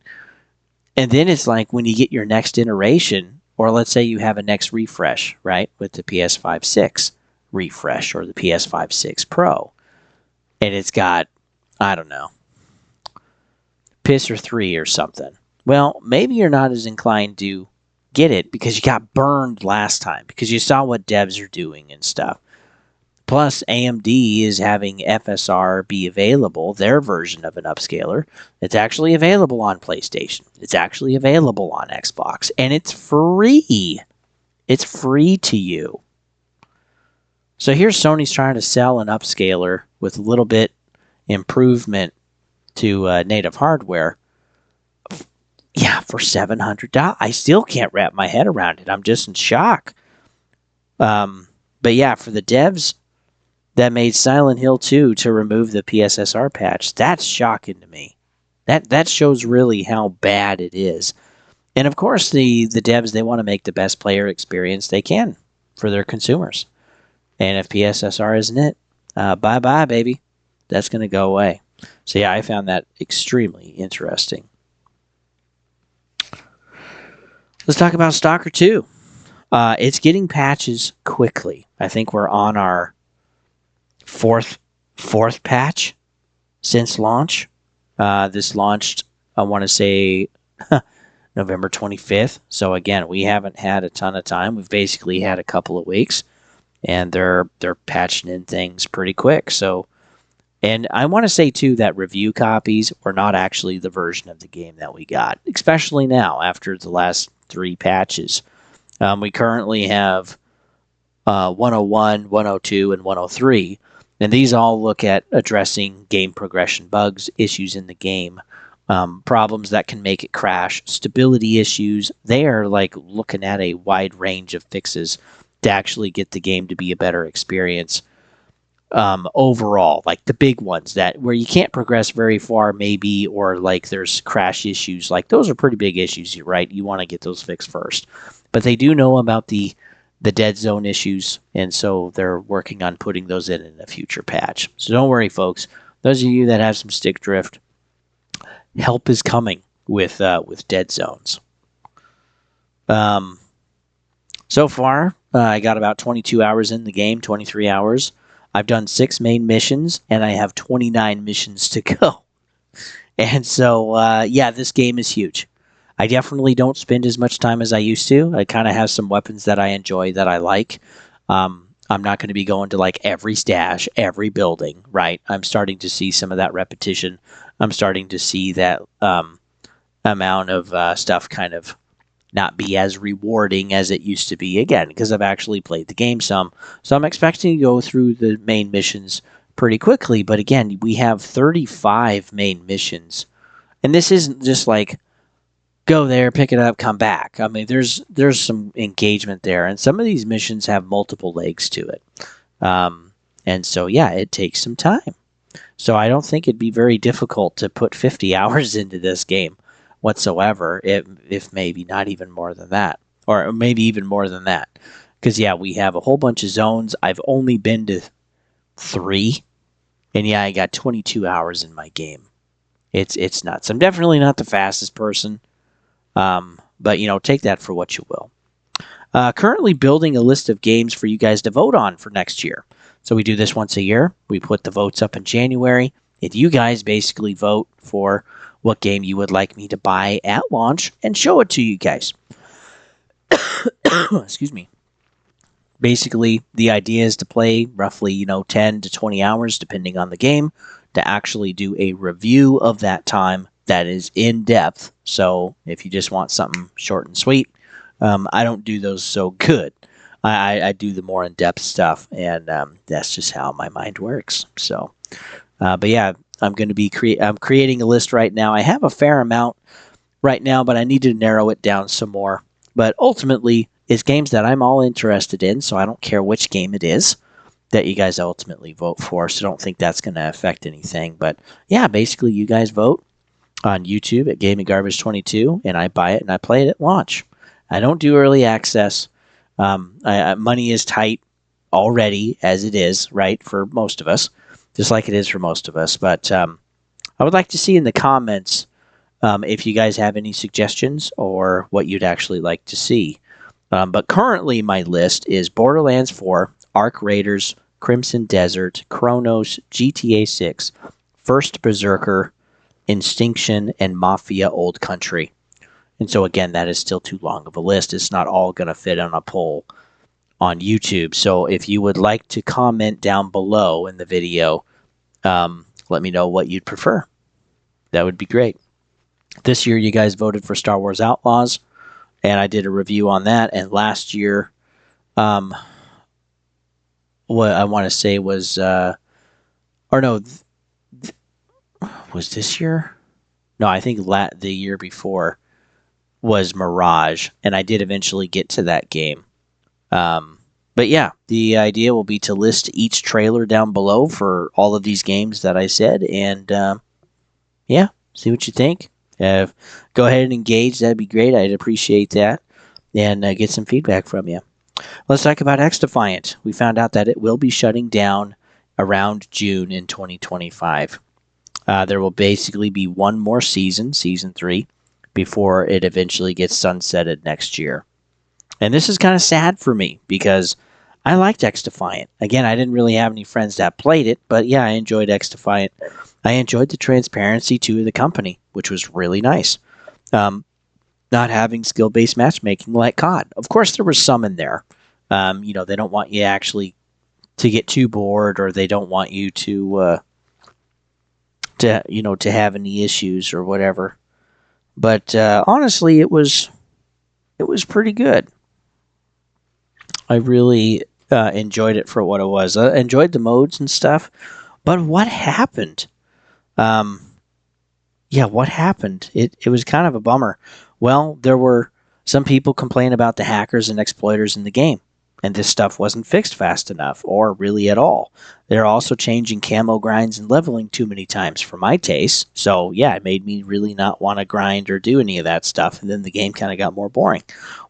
[SPEAKER 1] And then it's like when you get your next iteration, or let's say you have a next refresh, right, with the PS5 6 refresh or the PS5 6 Pro, and it's got, I don't know, Pisser 3 or something. Well, maybe you're not as inclined to get it because you got burned last time, because you saw what devs are doing and stuff. Plus, AMD is having FSR be available, their version of an upscaler. It's actually available on PlayStation. It's actually available on Xbox. And it's free. It's free to you. So here's Sony's trying to sell an upscaler with a little bit improvement to native hardware. Yeah, for $700. I still can't wrap my head around it. I'm just in shock. But yeah, for the devs that made Silent Hill 2 to remove the PSSR patch, that's shocking to me. That shows really how bad it is. And of course, the devs, they want to make the best player experience they can for their consumers. And if PSSR isn't it, bye-bye, baby. That's going to go away. So yeah, I found that extremely interesting. Let's talk about Stalker 2. It's getting patches quickly. I think we're on our fourth patch since launch. This launched, I want to say, November 25th. So again, we haven't had a ton of time. We've basically had a couple of weeks, and they're patching in things pretty quick. So, and I want to say too that review copies were not actually the version of the game that we got, especially now after the last 3 patches. We currently have 101, 102, and 103. And these all look at addressing game progression bugs, issues in the game, problems that can make it crash, stability issues. They are like looking at a wide range of fixes to actually get the game to be a better experience overall. Like the big ones that where you can't progress very far, maybe, or like there's crash issues. Like those are pretty big issues, right? You want to get those fixed first. But they do know about the dead zone issues, and so they're working on putting those in a future patch. So don't worry, folks. Those of you that have some stick drift, help is coming with dead zones. So far, I got about 22 hours in the game, 23 hours. I've done 6 main missions, and I have 29 missions to go. And so, yeah, this game is huge. I definitely don't spend as much time as I used to. I kind of have some weapons that I enjoy, that I like. I'm not going to be going to like every stash, every building, right? I'm starting to see some of that repetition. I'm starting to see that amount of stuff kind of not be as rewarding as it used to be, again, because I've actually played the game some. So I'm expecting to go through the main missions pretty quickly. But again, we have 35 main missions. And this isn't just like, go there, pick it up, come back. I mean, there's some engagement there, and some of these missions have multiple legs to it. And so, yeah, it takes some time. So I don't think it'd be very difficult to put 50 hours into this game whatsoever, if maybe not even more than that, or maybe even more than that. Because, yeah, we have a whole bunch of zones. I've only been to 3, and yeah, I got 22 hours in my game. It's nuts. I'm definitely not the fastest person. But, you know, take that for what you will. Currently building a list of games for you guys to vote on for next year. So we do this once a year. We put the votes up in January. And you guys basically vote for what game you would like me to buy at launch and show it to you guys. Excuse me. Basically, the idea is to play roughly, 10 to 20 hours, depending on the game, to actually do a review of that time that is in depth. So if you just want something short and sweet, I don't do those so good. I do the more in-depth stuff, and that's just how my mind works. So, but yeah, I'm going to be I'm creating a list right now. I have a fair amount right now, but I need to narrow it down some more. But ultimately, it's games that I'm all interested in, so I don't care which game it is that you guys ultimately vote for. So don't think that's going to affect anything. But yeah, basically, you guys vote on YouTube at Gaming Garbage 22, and I buy it and I play it at launch. I don't do early access. Money is tight, already as it is, right, for most of us, just like it is for most of us. But I would like to see in the comments if you guys have any suggestions or what you'd actually like to see. But currently, my list is Borderlands 4, Ark Raiders, Crimson Desert, Cronos, GTA 6, First Berzerker, Instinction, and Mafia Old Country. And so, again, that is still too long of a list. It's not all going to fit on a poll on YouTube. So, if you would like to comment down below in the video, let me know what you'd prefer. That would be great. This year, you guys voted for Star Wars Outlaws, and I did a review on that. And last year, what I want to say was, or no, was this year? No, I think the year before was Mirage, and I did eventually get to that game. But yeah, the idea will be to list each trailer down below for all of these games that I said, and yeah, see what you think. Go ahead and engage. That'd be great. I'd appreciate that, and get some feedback from you. Let's talk about XDefiant. We found out that it will be shutting down around June in 2025. There will basically be one more season, season 3, before it eventually gets sunsetted next year. And this is kind of sad for me because I liked XDefiant. Again, I didn't really have any friends that played it, but yeah, I enjoyed XDefiant. I enjoyed the transparency to the company, which was really nice. Not having skill-based matchmaking like COD. Of course, there was some in there. They don't want you actually to get too bored, or they don't want you to have any issues or whatever. But honestly, it was pretty good. I really enjoyed it for what it was. I enjoyed the modes and stuff. But what happened? What happened? It was kind of a bummer. Well, there were some people complain about the hackers and exploiters in the game, and this stuff wasn't fixed fast enough, or really at all. They're also changing camo grinds and leveling too many times for my taste, so yeah, it made me really not want to grind or do any of that stuff, and then the game kind of got more boring.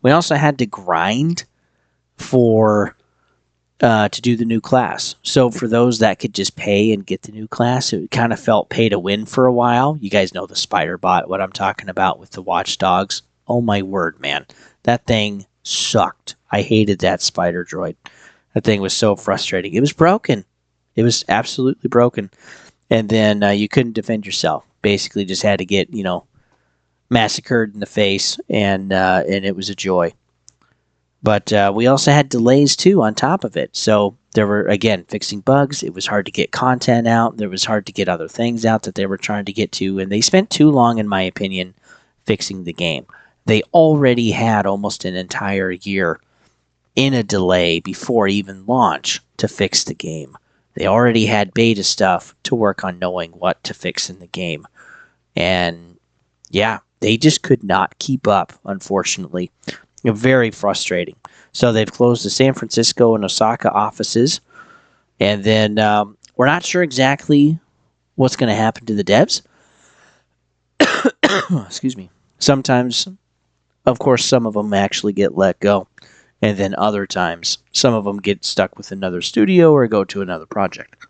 [SPEAKER 1] We also had to grind to do the new class. So for those that could just pay and get the new class, it kind of felt pay to win for a while. You guys know the spider bot, what I'm talking about with the watchdogs. Oh my word, man. That thing sucked. I hated that spider droid. That thing was so frustrating. It was broken. It was absolutely broken. And then you couldn't defend yourself. Basically just had to get, massacred in the face, and it was a joy. But we also had delays, too, on top of it. So there were, again, fixing bugs. It was hard to get content out. It was hard to get other things out that they were trying to get to. And they spent too long, in my opinion, fixing the game. They already had almost an entire year in a delay before even launch to fix the game. They already had beta stuff to work on knowing what to fix in the game. And, yeah, they just could not keep up, unfortunately. Very frustrating. So they've closed the San Francisco and Osaka offices, and then we're not sure exactly what's going to happen to the devs. Excuse me. Sometimes, of course, some of them actually get let go, and then other times, some of them get stuck with another studio or go to another project.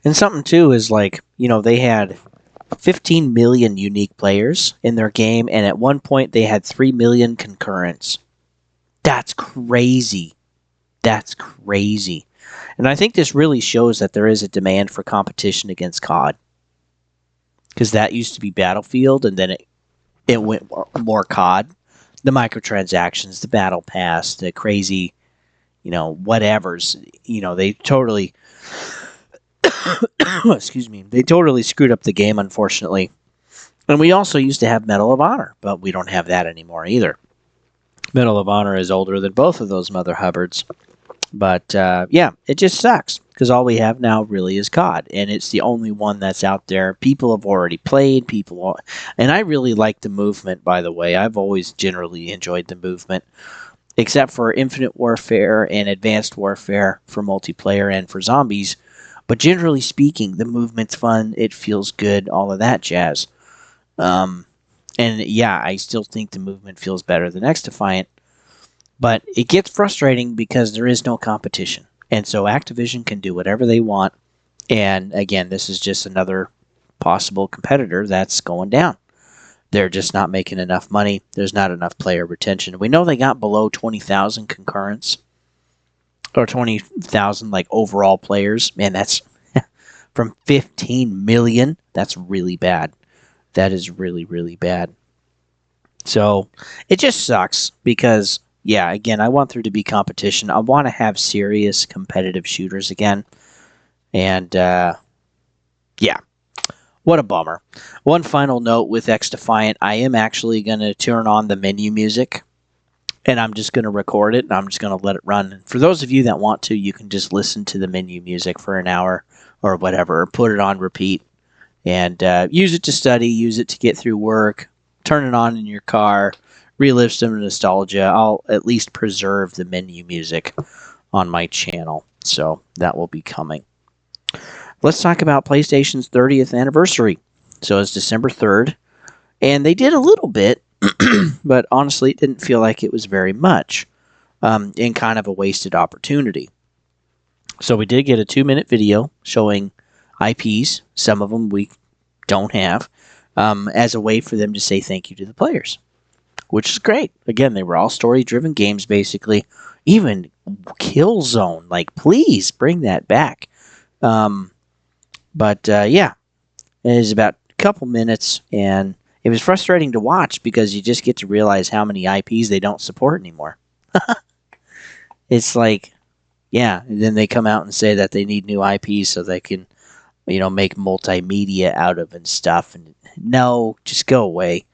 [SPEAKER 1] And something, too, is like, they had 15 million unique players in their game, and at one point they had 3 million concurrents. That's crazy. That's crazy. And I think this really shows that there is a demand for competition against COD. Because that used to be Battlefield, and then it went more COD. The microtransactions, the battle pass, the crazy, whatevers. They totally... excuse me. They totally screwed up the game, unfortunately. And we also used to have Medal of Honor, but we don't have that anymore either. Medal of Honor is older than both of those Mother Hubbards. But, yeah, it just sucks. because all we have now really is COD, and it's the only one that's out there. People have already played, and I really like the movement, by the way. I've always generally enjoyed the movement, except for Infinite Warfare and Advanced Warfare for multiplayer and for zombies. But generally speaking, the movement's fun, it feels good, all of that jazz. And yeah, I still think the movement feels better than X Defiant, but it gets frustrating because there is no competition. And so Activision can do whatever they want. And again, this is just another possible competitor that's going down. They're just not making enough money. There's not enough player retention. We know they got below 20,000 concurrents or 20,000 like overall players. Man, that's from 15 million. That's really bad. That is really, really bad. So it just sucks because, yeah, again, I want there to be competition. I want to have serious competitive shooters again. And, yeah, what a bummer. One final note with X Defiant, I am actually going to turn on the menu music, and I'm just going to record it, and I'm just going to let it run. And for those of you that want to, you can just listen to the menu music for an hour or whatever, or put it on repeat. And use it to study, use it to get through work, turn it on in your car, relive some nostalgia. I'll at least preserve the menu music on my channel, so that will be coming. Let's talk about PlayStation's 30th anniversary. So it's December 3rd, and they did a little bit, but honestly, it didn't feel like it was very much, and kind of a wasted opportunity. So we did get a 2-minute video showing IPs, some of them we don't have, as a way for them to say thank you to the players, which is great. Again, they were all story-driven games, basically. Even Killzone, like, please bring that back. But yeah, it was about a couple minutes, and it was frustrating to watch because you just get to realize how many IPs they don't support anymore. It's like, yeah, and then they come out and say that they need new IPs so they can, make multimedia out of and stuff. And no, just go away.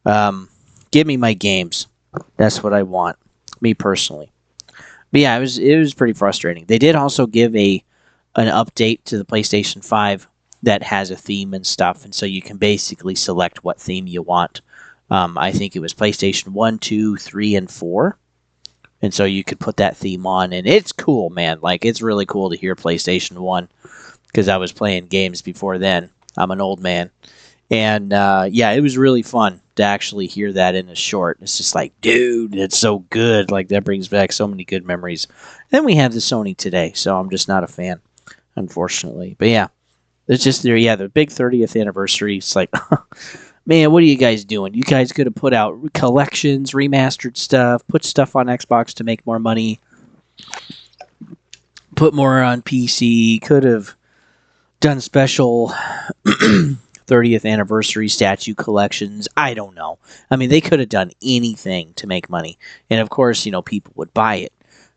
[SPEAKER 1] Give me my games. That's what I want, me personally. But yeah, it was pretty frustrating. They did also give an update to the PlayStation 5 that has a theme and stuff, and so you can basically select what theme you want. I think it was PlayStation 1, 2, 3, and 4. And so you could put that theme on, and it's cool, man. Like, it's really cool to hear PlayStation 1, because I was playing games before then. I'm an old man. And, yeah, it was really fun to actually hear that in a short. It's just like, dude, it's so good. Like, that brings back so many good memories. Then we have the Sony today, so I'm just not a fan, unfortunately. But, yeah, it's just there. Yeah, the big 30th anniversary. It's like, man, what are you guys doing? You guys could have put out collections, remastered stuff, put stuff on Xbox to make more money, put more on PC, could have done special 30th anniversary statue collections. I don't know. I mean, they could have done anything to make money. And of course, people would buy it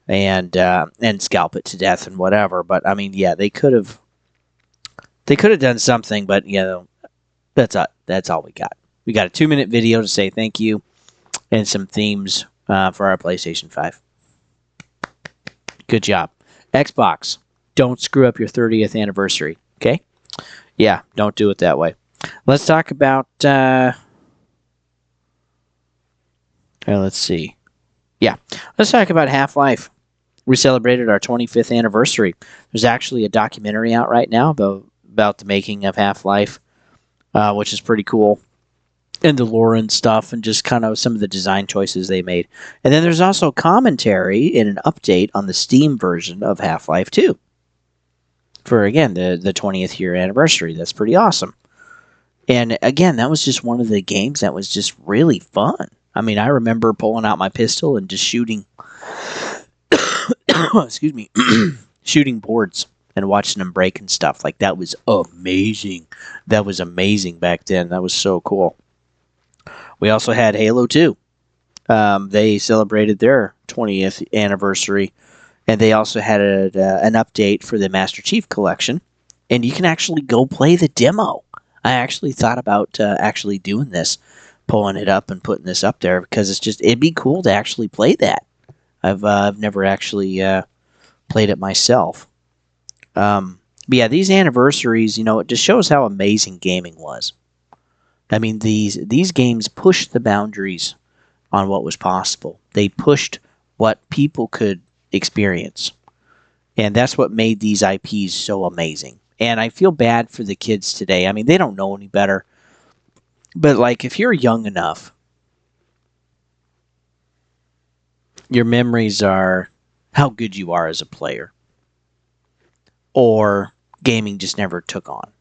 [SPEAKER 1] and scalp it to death and whatever. But I mean, yeah, they could have done something, but that's all we got. We got a 2-minute video to say thank you and some themes for our PlayStation 5. Good job. Xbox, don't screw up your 30th anniversary, okay? Yeah, don't do it that way. Let's talk about, let's see. Yeah, let's talk about Half-Life. We celebrated our 25th anniversary. There's actually a documentary out right now about the making of Half-Life, which is pretty cool. And the lore and stuff, and just kind of some of the design choices they made. And then there's also commentary and an update on the Steam version of Half-Life 2. For, again, the 20th year anniversary. That's pretty awesome. And, again, that was just one of the games that was just really fun. I mean, I remember pulling out my pistol and just shooting... excuse me. shooting boards and watching them break and stuff. Like, that was amazing. That was amazing back then. That was so cool. We also had Halo 2. They celebrated their 20th anniversary, and they also had an update for the Master Chief Collection, and you can actually go play the demo. I actually thought about actually doing this, pulling it up and putting this up there, because it'd be cool to actually play that. I've never actually played it myself. But yeah, these anniversaries, it just shows how amazing gaming was. I mean, these games pushed the boundaries on what was possible. They pushed what people could experience. And that's what made these IPs so amazing. And I feel bad for the kids today. I mean, they don't know any better. But like if you're young enough, your memories are how good you are as a player. Or gaming just never took on.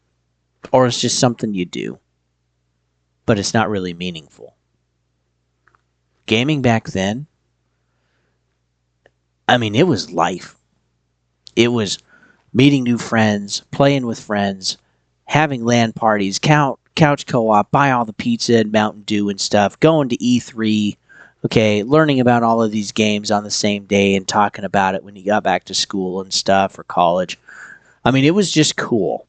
[SPEAKER 1] Or it's just something you do. But it's not really meaningful. Gaming back then, I mean, it was life. It was meeting new friends, playing with friends, having LAN parties, couch co-op, buy all the pizza and Mountain Dew and stuff, going to E3, okay, learning about all of these games on the same day and talking about it when you got back to school and stuff or college. I mean, it was just cool.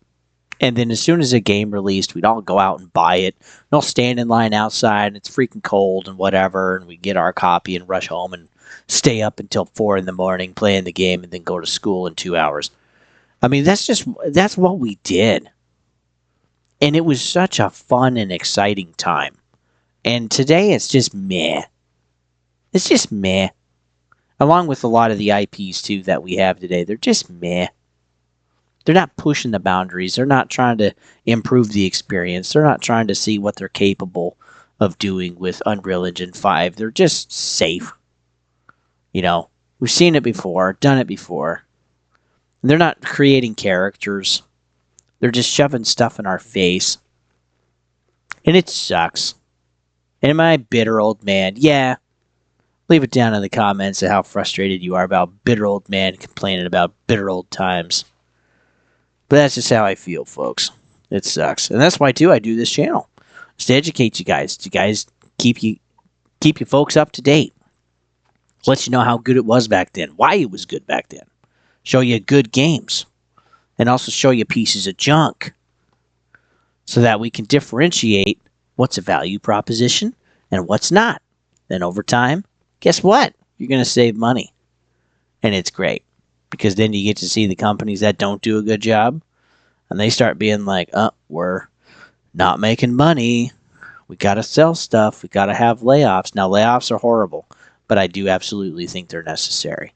[SPEAKER 1] And then as soon as a game released, we'd all go out and buy it. And all stand in line outside, and it's freaking cold and whatever, and we get our copy and rush home and stay up until 4 in the morning playing the game and then go to school in 2 hours. I mean, that's what we did. And it was such a fun and exciting time. And today it's just meh. It's just meh. Along with a lot of the IPs, too, that we have today. They're just meh. They're not pushing the boundaries. They're not trying to improve the experience. They're not trying to see what they're capable of doing with Unreal Engine 5. They're just safe. We've seen it before, done it before. They're not creating characters. They're just shoving stuff in our face. And it sucks. Am I a bitter old man? Yeah. Leave it down in the comments of how frustrated you are about bitter old man complaining about bitter old times. But that's just how I feel, folks. It sucks. And that's why, too, I do this channel. Just to educate you guys. To guys keep you folks up to date. Let you know how good it was back then. Why it was good back then. Show you good games. And also show you pieces of junk. So that we can differentiate what's a value proposition and what's not. Then over time, guess what? You're going to save money. And it's great. Because then you get to see the companies that don't do a good job. And they start being like, we're not making money. We got to sell stuff. We got to have layoffs. Now, layoffs are horrible. But I do absolutely think they're necessary.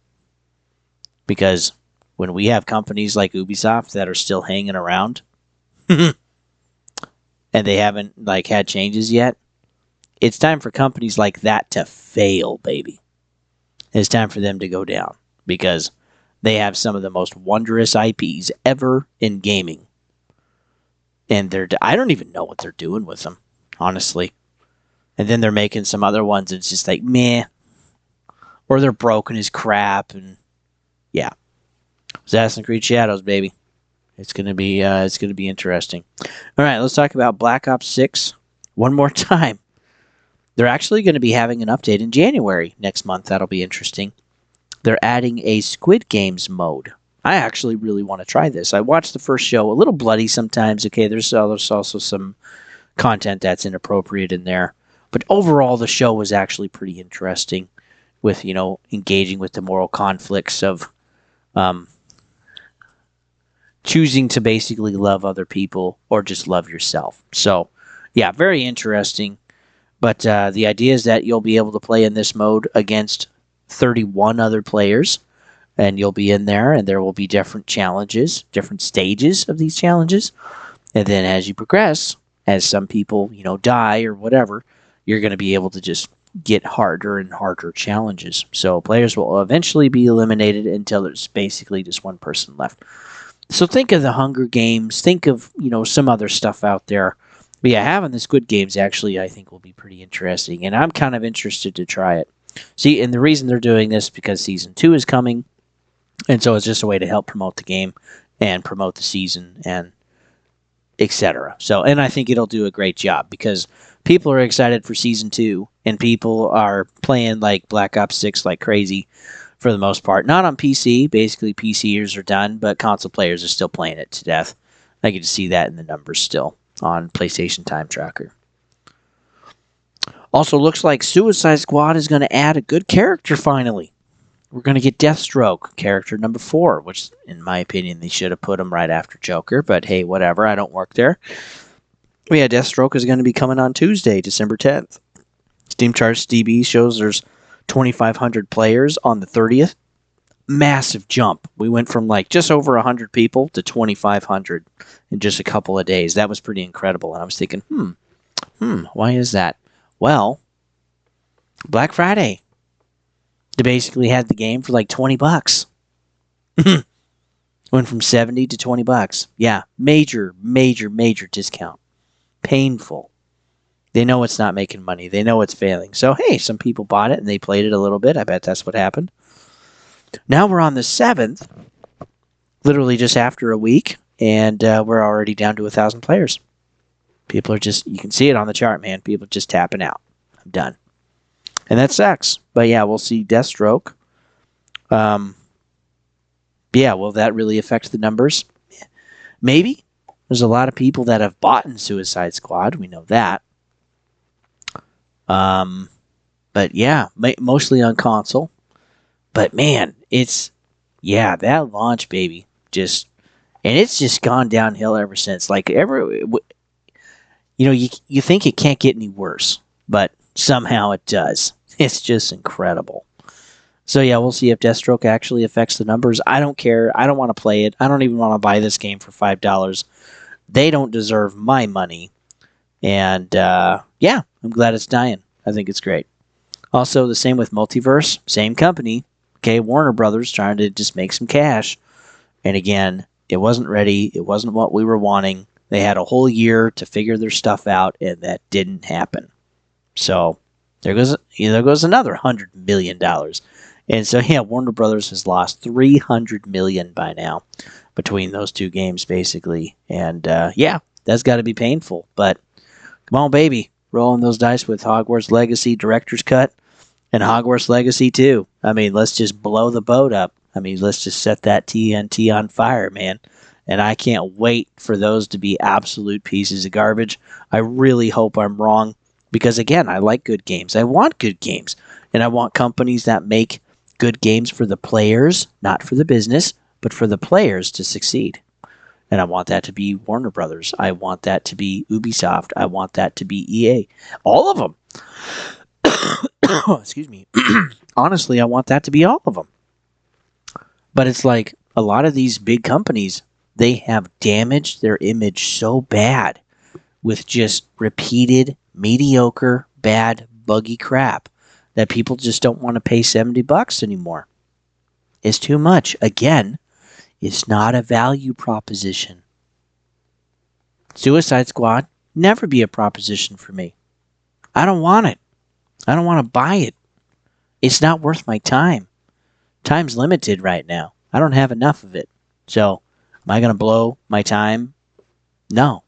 [SPEAKER 1] Because when we have companies like Ubisoft that are still hanging around. And they haven't had changes yet. It's time for companies like that to fail, baby. It's time for them to go down. Because they have some of the most wondrous IPs ever in gaming. And I don't even know what they're doing with them, honestly. And then they're making some other ones and it's just like, meh. Or they're broken as crap. And yeah. Assassin's Creed Shadows, baby. It's gonna be interesting. All right, let's talk about Black Ops 6 one more time. They're actually going to be having an update in January next month. That'll be interesting. They're adding a Squid Games mode. I actually really want to try this. I watched the first show, a little bloody sometimes. Okay, there's also some content that's inappropriate in there. But overall, the show was actually pretty interesting with, engaging with the moral conflicts of choosing to basically love other people or just love yourself. So, yeah, very interesting. But the idea is that you'll be able to play in this mode against 31 other players, and you'll be in there, and there will be different challenges, different stages of these challenges, and then as you progress, as some people, die or whatever, you're going to be able to just get harder and harder challenges. So players will eventually be eliminated until there's basically just one person left. So think of the Hunger Games, think of, some other stuff out there. But yeah, having the Squid Games actually, I think, will be pretty interesting, and I'm kind of interested to try it. See, and the reason they're doing this is because Season 2 is coming, and so it's just a way to help promote the game and promote the season and etc. So, and I think it'll do a great job because people are excited for Season 2, and people are playing like Black Ops 6 like crazy for the most part. Not on PC. Basically, PCers are done, but console players are still playing it to death. I get to see that in the numbers still on PlayStation Time Tracker. Also, looks like Suicide Squad is going to add a good character finally. we're going to get Deathstroke, character number 4, which, in my opinion, they should have put him right after Joker, but hey, whatever, I don't work there. Yeah, Deathstroke is going to be coming on Tuesday, December 10th. Steam Charts DB shows there's 2,500 players on the 30th. Massive jump. We went from like just over 100 people to 2,500 in just a couple of days. That was pretty incredible. And I was thinking, why is that? Well, Black Friday. They basically had the game for like $20. Went from 70 to $20. Yeah, major discount. Painful. They know it's not making money. They know it's failing. So, hey, some people bought it and they played it a little bit. I bet that's what happened. Now we're on the 7th, literally just after a week, and we're already down to 1,000 players. People are just, you can see it on the chart, man. People are just tapping out. I'm done. And that sucks. But yeah, we'll see Deathstroke. Yeah, will that really affect the numbers? Maybe. There's a lot of people that have bought in Suicide Squad. We know that. But yeah, mostly on console. But man, that launch, baby, and it's just gone downhill ever since. Like you think it can't get any worse, but somehow it does. It's just incredible. So yeah, we'll see if Deathstroke actually affects the numbers. I don't care. I don't want to play it. I don't even want to buy this game for $5. They don't deserve my money. And yeah, I'm glad it's dying. I think it's great. Also, the same with Multiverse. Same company. Okay, Warner Brothers trying to just make some cash. And again, it wasn't ready. It wasn't what we were wanting. They had a whole year to figure their stuff out, and that didn't happen. So there goes another $100 million. And so, yeah, Warner Brothers has lost $300 million by now between those two games, basically. And yeah, that's got to be painful. But come on, baby. Rolling those dice with Hogwarts Legacy Director's Cut and Hogwarts Legacy 2. I mean, let's just blow the boat up. I mean, let's just set that TNT on fire, man. And I can't wait for those to be absolute pieces of garbage. I really hope I'm wrong. Because, again, I like good games. I want good games. And I want companies that make good games for the players, not for the business, but for the players to succeed. And I want that to be Warner Brothers. I want that to be Ubisoft. I want that to be EA. All of them. Excuse me. Honestly, I want that to be all of them. But it's like a lot of these big companies, they have damaged their image so bad with just repeated, mediocre, bad, buggy crap that people just don't want to pay $70 anymore. It's too much. Again, it's not a value proposition. Suicide Squad, never be a proposition for me. I don't want it. I don't want to buy it. It's not worth my time. Time's limited right now. I don't have enough of it. So, am I going to blow my time? No.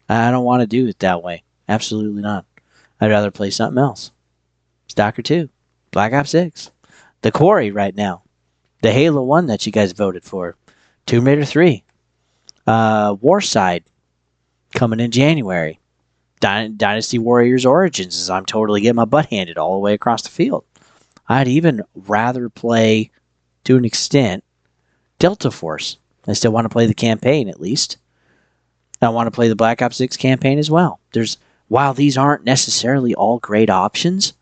[SPEAKER 1] I don't want to do it that way. Absolutely not. I'd rather play something else. Stalker 2. Black Ops 6. The Quarry right now. The Halo 1 that you guys voted for. Tomb Raider 3. Warside. Coming in January. Dynasty Warriors Origins, as I'm totally getting my butt handed all the way across the field. I'd even rather play, to an extent, Delta Force. I still want to play the campaign, at least. I want to play the Black Ops 6 campaign as well. While these aren't necessarily all great options,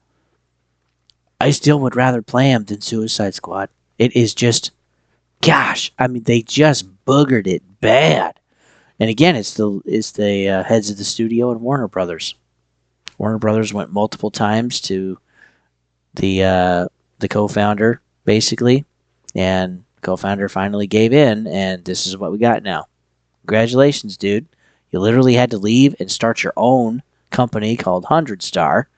[SPEAKER 1] I still would rather play them than Suicide Squad. It is just, gosh, I mean, they just boogered it bad. And again, it's the heads of the studio and Warner Brothers. Warner Brothers went multiple times to the co-founder, basically, and co-founder finally gave in, and this is what we got now. Congratulations, dude. You literally had to leave and start your own company called 100 Star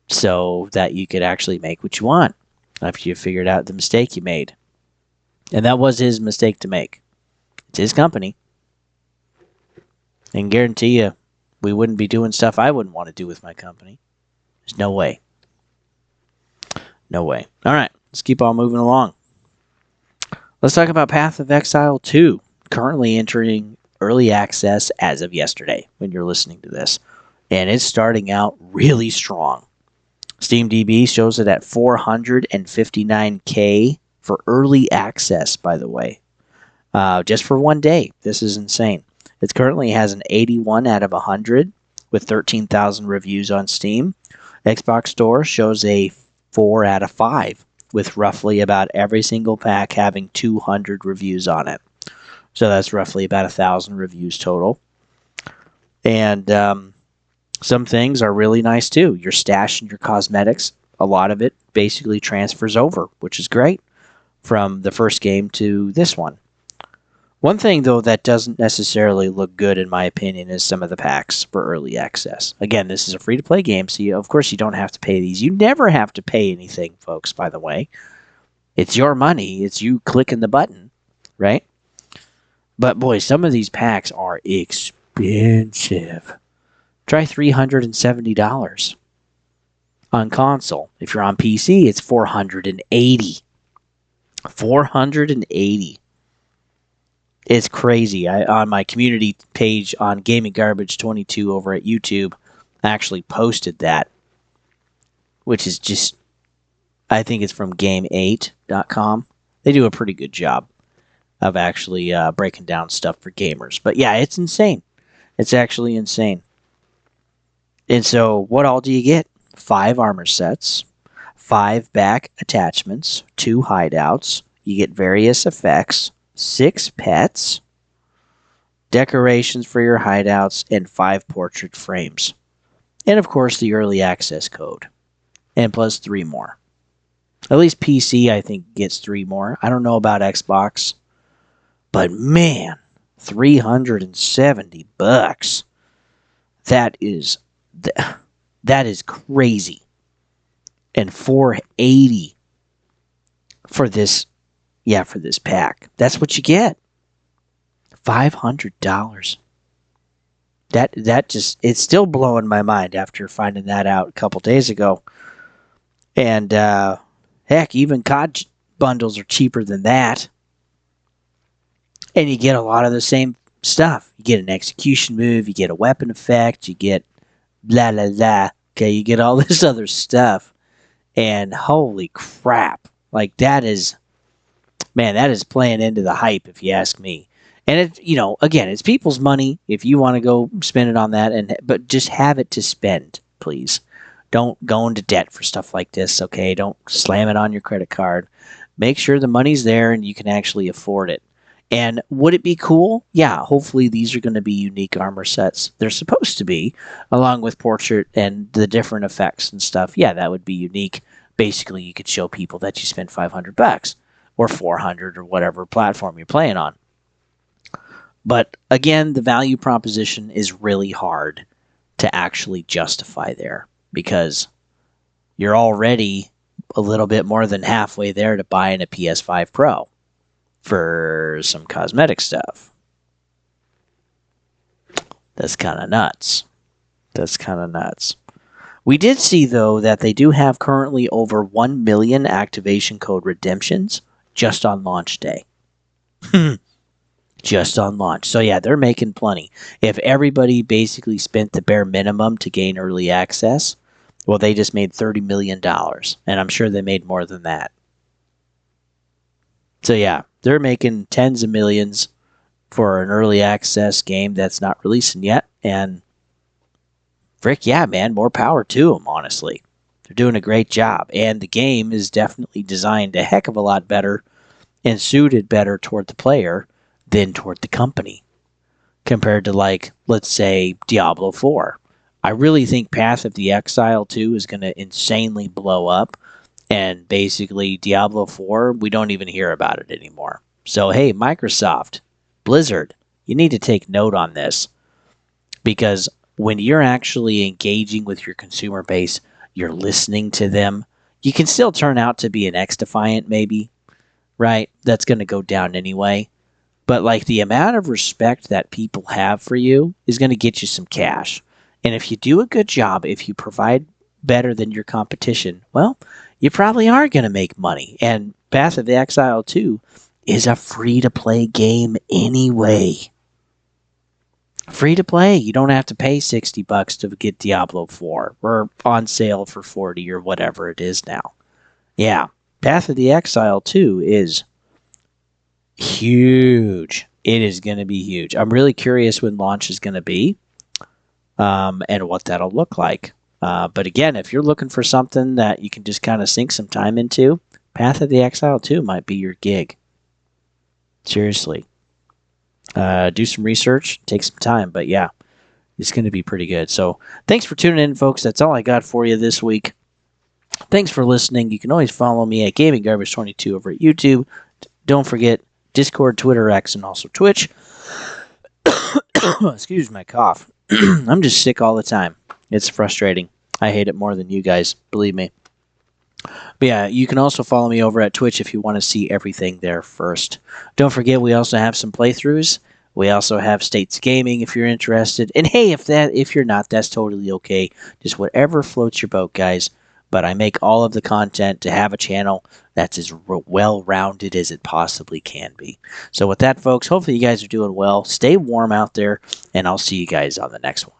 [SPEAKER 1] so that you could actually make what you want after you figured out the mistake you made. And that was his mistake to make. It's his company. And guarantee you, we wouldn't be doing stuff I wouldn't want to do with my company. There's no way. No way. All right, let's keep on moving along. Let's talk about Path of Exile 2, currently entering early access as of yesterday when you're listening to this. And it's starting out really strong. SteamDB shows it at 459K for early access, by the way. Just for one day. This is insane. It currently has an 81 out of 100 with 13,000 reviews on Steam. Xbox Store shows a 4 out of 5 with roughly about every single pack having 200 reviews on it. So that's roughly about 1,000 reviews total. And some things are really nice too. Your stash and your cosmetics, a lot of it basically transfers over, which is great from the first game to this one. One thing, though, that doesn't necessarily look good, in my opinion, is some of the packs for early access. Again, this is a free-to-play game, so of course you don't have to pay these. You never have to pay anything, folks, by the way. It's your money. It's you clicking the button, right? But, boy, some of these packs are expensive. Try $370 on console. If you're on PC, it's $480. $480. It's crazy. On my community page on Gaming Garbage 22 over at YouTube, I actually posted that, which is just, I think it's from game8.com. They do a pretty good job of actually breaking down stuff for gamers. But yeah, it's insane. It's actually insane. And so what all do you get? 5 armor sets, 5 back attachments, 2 hideouts. You get various effects. 6 pets, decorations for your hideouts, and 5 portrait frames. And of course the early access code. And plus 3 more. At least PC I think gets 3 more. I don't know about Xbox. But man, $370. That is crazy. And $480 for this pack. That's what you get. $500. That just, it's still blowing my mind after finding that out a couple days ago. And heck, even COD bundles are cheaper than that. And you get a lot of the same stuff. You get an execution move, you get a weapon effect, you get blah blah blah. Okay, you get all this other stuff. And holy crap. Like that is playing into the hype, if you ask me. And it, again, it's people's money. If you want to go spend it on that, but just have it to spend, please. Don't go into debt for stuff like this, okay? Don't slam it on your credit card. Make sure the money's there and you can actually afford it. And would it be cool? Yeah, hopefully these are going to be unique armor sets. They're supposed to be, along with portrait and the different effects and stuff. Yeah, that would be unique. Basically, you could show people that you spent $500 or $400 or whatever platform you're playing on. But again, the value proposition is really hard to actually justify there because you're already a little bit more than halfway there to buying a PS5 Pro for some cosmetic stuff. That's kind of nuts. We did see, though, that they do have currently over 1 million activation code redemptions just on launch day. Just on launch. So yeah, they're making plenty. If everybody basically spent the bare minimum to gain early access, well, they just made $30 million. And I'm sure they made more than that. So yeah, they're making tens of millions for an early access game that's not releasing yet. And frick yeah, man, more power to them, honestly. They're doing a great job. And the game is definitely designed a heck of a lot better and suited better toward the player than toward the company. Compared to, like, let's say, Diablo 4. I really think Path of the Exile 2 is going to insanely blow up. And basically, Diablo 4, we don't even hear about it anymore. So, hey, Microsoft, Blizzard, you need to take note on this. Because when you're actually engaging with your consumer base, you're listening to them, you can still turn out to be an X-Defiant, maybe, right? That's going to go down anyway. But, like, the amount of respect that people have for you is going to get you some cash. And if you do a good job, if you provide better than your competition, well, you probably are going to make money. And Path of the Exile 2 is a free-to-play game anyway. Free to play. You don't have to pay $60 to get Diablo 4 or on sale for 40 or whatever it is now. Yeah. Path of the Exile 2 is huge. It is going to be huge. I'm really curious when launch is going to be and what that'll look like. But again, if you're looking for something that you can just kind of sink some time into, Path of the Exile 2 might be your gig. Seriously. Do some research, take some time, but yeah, it's going to be pretty good. So thanks for tuning in, folks. That's all I got for you this week. Thanks for listening. You can always follow me at Gaming Garbage 22 over at YouTube. Don't forget Discord, Twitter, X, and also Twitch. Excuse my cough. I'm just sick all the time. It's frustrating. I hate it more than you guys, believe me. But yeah, you can also follow me over at Twitch if you want to see everything there first. Don't forget, we also have some playthroughs. We also have States Gaming if you're interested. And hey, if you're not, that's totally okay. Just whatever floats your boat, guys. But I make all of the content to have a channel that's as well-rounded as it possibly can be. So with that, folks, hopefully you guys are doing well. Stay warm out there, and I'll see you guys on the next one.